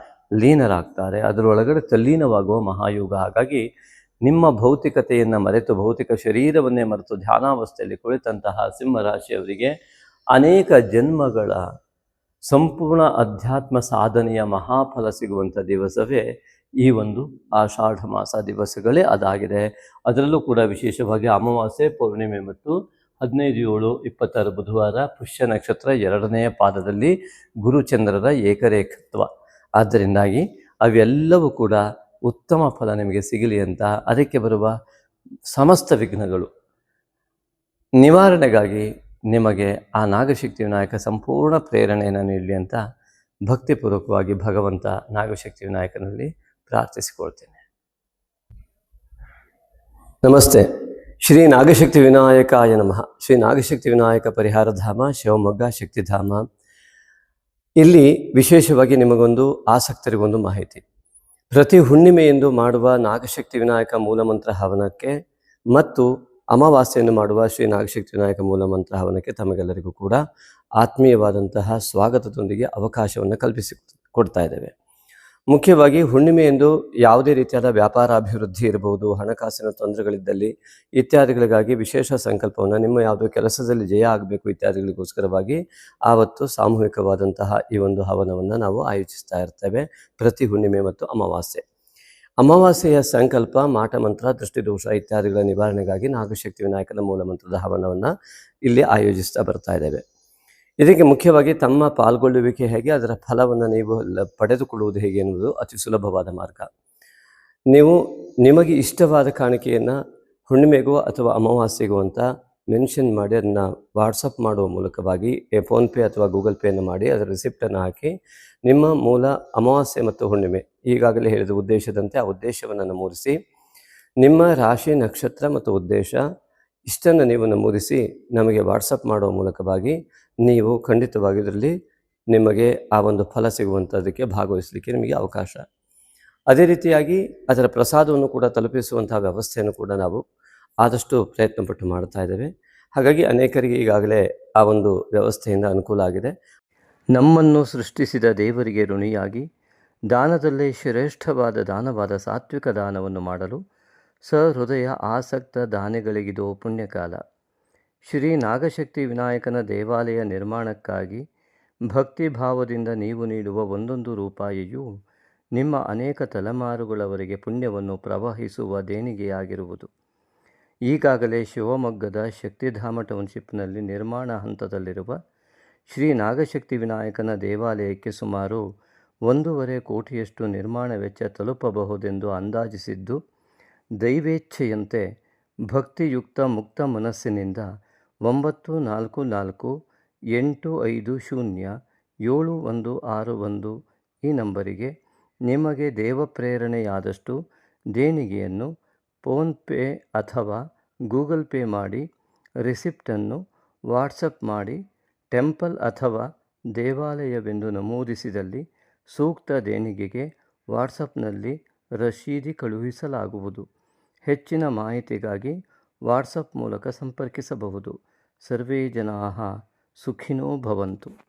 ಲೀನರಾಗ್ತಾರೆ. ಅದರೊಳಗಡೆ ತಲ್ಲೀನವಾಗುವ ಮಹಾಯೋಗ. ಹಾಗಾಗಿ ನಿಮ್ಮ ಭೌತಿಕತೆಯನ್ನು ಮರೆತು, ಭೌತಿಕ ಶರೀರವನ್ನೇ ಮರೆತು ಧ್ಯಾನಾವಸ್ಥೆಯಲ್ಲಿ ಕುಳಿತಂತಹ ಸಿಂಹರಾಶಿಯವರಿಗೆ ಅನೇಕ ಜನ್ಮಗಳ ಸಂಪೂರ್ಣ ಅಧ್ಯಾತ್ಮ ಸಾಧನೆಯ ಮಹಾಫಲ ಸಿಗುವಂಥ ದಿವಸವೇ ಈ ಒಂದು ಆಷಾಢ ಮಾಸ ದಿವಸಗಳೇ ಅದಾಗಿದೆ. ಅದರಲ್ಲೂ ಕೂಡ ವಿಶೇಷವಾಗಿ ಅಮಾವಾಸ್ಯೆ, ಪೌರ್ಣಿಮೆ ಮತ್ತು 15/7/26 ಬುಧವಾರ ಪುಷ್ಯ ನಕ್ಷತ್ರ 2ನೇ ಪಾದದಲ್ಲಿ ಗುರುಚಂದ್ರರ ಏಕರೇಖತ್ವ. ಆದ್ದರಿಂದಾಗಿ ಅವೆಲ್ಲವೂ ಕೂಡ ಉತ್ತಮ ಫಲ ನಿಮಗೆ ಸಿಗಲಿ ಅಂತ, ಅದಕ್ಕೆ ಬರುವ ಸಮಸ್ತ ವಿಘ್ನಗಳು ನಿವಾರಣೆಗಾಗಿ ನಿಮಗೆ ಆ ನಾಗಶಕ್ತಿ ವಿನಾಯಕ ಸಂಪೂರ್ಣ ಪ್ರೇರಣೆಯನ್ನು ನೀಡಲಿ ಅಂತ ಭಕ್ತಿಪೂರ್ವಕವಾಗಿ ಭಗವಂತ ನಾಗಶಕ್ತಿ ವಿನಾಯಕನಲ್ಲಿ ಪ್ರಾರ್ಥಿಸಿಕೊಳ್ತೇನೆ. ನಮಸ್ತೆ. ಶ್ರೀ ನಾಗಶಕ್ತಿ ವಿನಾಯಕಾಯ ನಮಃ. ಶ್ರೀ ನಾಗಶಕ್ತಿ ವಿನಾಯಕ ಪರಿಹಾರ ಧಾಮ ಶಿವಮೊಗ್ಗ ಶಕ್ತಿಧಾಮ. ಇಲ್ಲಿ ವಿಶೇಷವಾಗಿ ನಿಮಗೊಂದು ಆಸಕ್ತರಿಗೊಂದು ಮಾಹಿತಿ. ಪ್ರತಿ ಹುಣ್ಣಿಮೆಯೆಂದು ಮಾಡುವ ನಾಗಶಕ್ತಿ ವಿನಾಯಕ ಮೂಲಮಂತ್ರ ಹವನಕ್ಕೆ ಮತ್ತು ಅಮಾವಾಸ್ಯೆಯನ್ನು ಮಾಡುವ ಶ್ರೀ ನಾಗಶಕ್ತಿ ವಿನಾಯಕ ಮೂಲಮಂತ್ರ ಹವನಕ್ಕೆ ತಮಗೆಲ್ಲರಿಗೂ ಕೂಡ ಆತ್ಮೀಯವಾದಂತಹ ಸ್ವಾಗತದೊಂದಿಗೆ ಅವಕಾಶವನ್ನು ಕೊಡ್ತಾ ಇದ್ದೇವೆ. ಮುಖ್ಯವಾಗಿ ಹುಣ್ಣಿಮೆಯೆಂದು ಯಾವುದೇ ರೀತಿಯಾದ ವ್ಯಾಪಾರ ಅಭಿವೃದ್ಧಿ ಇರಬಹುದು, ಹಣಕಾಸಿನ ತೊಂದರೆಗಳಿದ್ದಲ್ಲಿ ಇತ್ಯಾದಿಗಳಿಗಾಗಿ ವಿಶೇಷ ಸಂಕಲ್ಪವನ್ನು, ನಿಮ್ಮ ಯಾವುದೋ ಕೆಲಸದಲ್ಲಿ ಜಯ ಆಗಬೇಕು ಇತ್ಯಾದಿಗಳಿಗೋಸ್ಕರವಾಗಿ ಆವತ್ತು ಸಾಮೂಹಿಕವಾದಂತಹ ಈ ಒಂದು ಹವನವನ್ನು ನಾವು ಆಯೋಜಿಸ್ತಾ ಇರ್ತೇವೆ ಪ್ರತಿ ಹುಣ್ಣಿಮೆ ಮತ್ತು ಅಮಾವಾಸ್ಯೆ. ಅಮಾವಾಸ್ಯೆಯ ಸಂಕಲ್ಪ, ಮಾಟ ಮಂತ್ರ, ದೃಷ್ಟಿದೋಷ ಇತ್ಯಾದಿಗಳ ನಿವಾರಣೆಗಾಗಿ ನಾಗಶಕ್ತಿ ವಿನಾಯಕನ ಮೂಲಮಂತ್ರದ ಹವನವನ್ನು ಇಲ್ಲಿ ಆಯೋಜಿಸ್ತಾ ಬರ್ತಾ ಇದ್ದೇವೆ. ಇದಕ್ಕೆ ಮುಖ್ಯವಾಗಿ ತಮ್ಮ ಪಾಲ್ಗೊಳ್ಳುವಿಕೆ ಹೇಗೆ, ಅದರ ಫಲವನ್ನು ನೀವು ಪಡೆದುಕೊಳ್ಳುವುದು ಹೇಗೆ ಎನ್ನುವುದು ಅತಿ ಸುಲಭವಾದ ಮಾರ್ಗ. ನೀವು ನಿಮಗೆ ಇಷ್ಟವಾದ ಕಾಣಿಕೆಯನ್ನು ಹುಣ್ಣಿಮೆಗೋ ಅಥವಾ ಅಮಾವಾಸ್ಯೆಗೋ ಅಂತ ಮೆನ್ಷನ್ ಮಾಡಿ ಅದನ್ನು ವಾಟ್ಸಪ್ ಮಾಡುವ ಮೂಲಕವಾಗಿ ಫೋನ್ಪೇ ಅಥವಾ ಗೂಗಲ್ ಪೇಯನ್ನು ಮಾಡಿ ಅದರ ರಿಸಿಪ್ಟನ್ನು ಹಾಕಿ ನಿಮ್ಮ ಮೂಲ ಅಮಾವಾಸ್ಯೆ ಮತ್ತು ಹುಣ್ಣಿಮೆ ಈಗಾಗಲೇ ಹೇಳಿದ ಉದ್ದೇಶದಂತೆ ಆ ಉದ್ದೇಶವನ್ನು ನಮೂದಿಸಿ, ನಿಮ್ಮ ರಾಶಿ, ನಕ್ಷತ್ರ ಮತ್ತು ಉದ್ದೇಶ ಇಷ್ಟನ್ನು ನೀವು ನಮೂದಿಸಿ ನಮಗೆ ವಾಟ್ಸಪ್ ಮಾಡುವ ಮೂಲಕವಾಗಿ ನೀವು ಖಂಡಿತವಾಗಿ ಇದರಲ್ಲಿ ನಿಮಗೆ ಆ ಒಂದು ಫಲ ಸಿಗುವಂಥದ್ದಕ್ಕೆ ಭಾಗವಹಿಸಲಿಕ್ಕೆ ನಿಮಗೆ ಅವಕಾಶ. ಅದೇ ರೀತಿಯಾಗಿ ಅದರ ಪ್ರಸಾದವನ್ನು ಕೂಡ ತಲುಪಿಸುವಂಥ ವ್ಯವಸ್ಥೆಯನ್ನು ಕೂಡ ನಾವು ಆದಷ್ಟು ಪ್ರಯತ್ನಪಟ್ಟು ಮಾಡ್ತಾ ಇದ್ದೇವೆ. ಹಾಗಾಗಿ ಅನೇಕರಿಗೆ ಈಗಾಗಲೇ ಆ ಒಂದು ವ್ಯವಸ್ಥೆಯಿಂದ ಅನುಕೂಲ ಆಗಿದೆ. ನಮ್ಮನ್ನು ಸೃಷ್ಟಿಸಿದ ದೇವರಿಗೆ ಋಣಿಯಾಗಿ ದಾನದಲ್ಲೇ ಶ್ರೇಷ್ಠವಾದ ದಾನವಾದ ಸಾತ್ವಿಕ ದಾನವನ್ನು ಮಾಡಲು ಸಹೃದಯ ಆಸಕ್ತ ದಾನಿಗಳಿಗಿದು ಪುಣ್ಯಕಾಲ. ಶ್ರೀ ನಾಗಶಕ್ತಿ ವಿನಾಯಕನ ದೇವಾಲಯ ನಿರ್ಮಾಣಕ್ಕಾಗಿ ಭಕ್ತಿ ಭಾವದಿಂದ ನೀವು ನೀಡುವ ಒಂದೊಂದು ರೂಪಾಯಿಯೂ ನಿಮ್ಮ ಅನೇಕ ತಲೆಮಾರುಗಳವರೆಗೆ ಪುಣ್ಯವನ್ನು ಪ್ರವಹಿಸುವ ದೇಣಿಗೆಯಾಗಿರುವುದು. ಈಗಾಗಲೇ ಶಿವಮೊಗ್ಗದ ಶಕ್ತಿಧಾಮ ಟೌನ್ಶಿಪ್ನಲ್ಲಿ ನಿರ್ಮಾಣ ಹಂತದಲ್ಲಿರುವ ಶ್ರೀ ನಾಗಶಕ್ತಿ ವಿನಾಯಕನ ದೇವಾಲಯಕ್ಕೆ ಸುಮಾರು 1.5 ಕೋಟಿಯಷ್ಟು ನಿರ್ಮಾಣ ವೆಚ್ಚ ತಲುಪಬಹುದೆಂದು ಅಂದಾಜಿಸಿದ್ದು, ದೈವೇಚ್ಛೆಯಂತೆ ಭಕ್ತಿಯುಕ್ತ ಮುಕ್ತ ಮನಸ್ಸಿನಿಂದ 9448507161 ಈ ನಂಬರಿಗೆ ನಿಮಗೆ ದೇವಪ್ರೇರಣೆಯಾದಷ್ಟು ದೇಣಿಗೆಯನ್ನು ಫೋನ್ಪೇ ಅಥವಾ ಗೂಗಲ್ ಪೇ ಮಾಡಿ ರಿಸಿಪ್ಟನ್ನು ವಾಟ್ಸಪ್ ಮಾಡಿ ಟೆಂಪಲ್ ಅಥವಾ ದೇವಾಲಯವೆಂದು ನಮೂದಿಸಿದಲ್ಲಿ ಸೂಕ್ತ ದೇಣಿಗೆಗೆ ವಾಟ್ಸಪ್ನಲ್ಲಿ ರಶೀದಿ ಕಳುಹಿಸಲಾಗುವುದು. ಹೆಚ್ಚಿನ ಮಾಹಿತಿಗಾಗಿ ವಾಟ್ಸಪ್ ಮೂಲಕ ಸಂಪರ್ಕಿಸಬಹುದು. ಸರ್ವೇ ಜನಾಃ ಸುಖಿನೋ ಭವಂತು.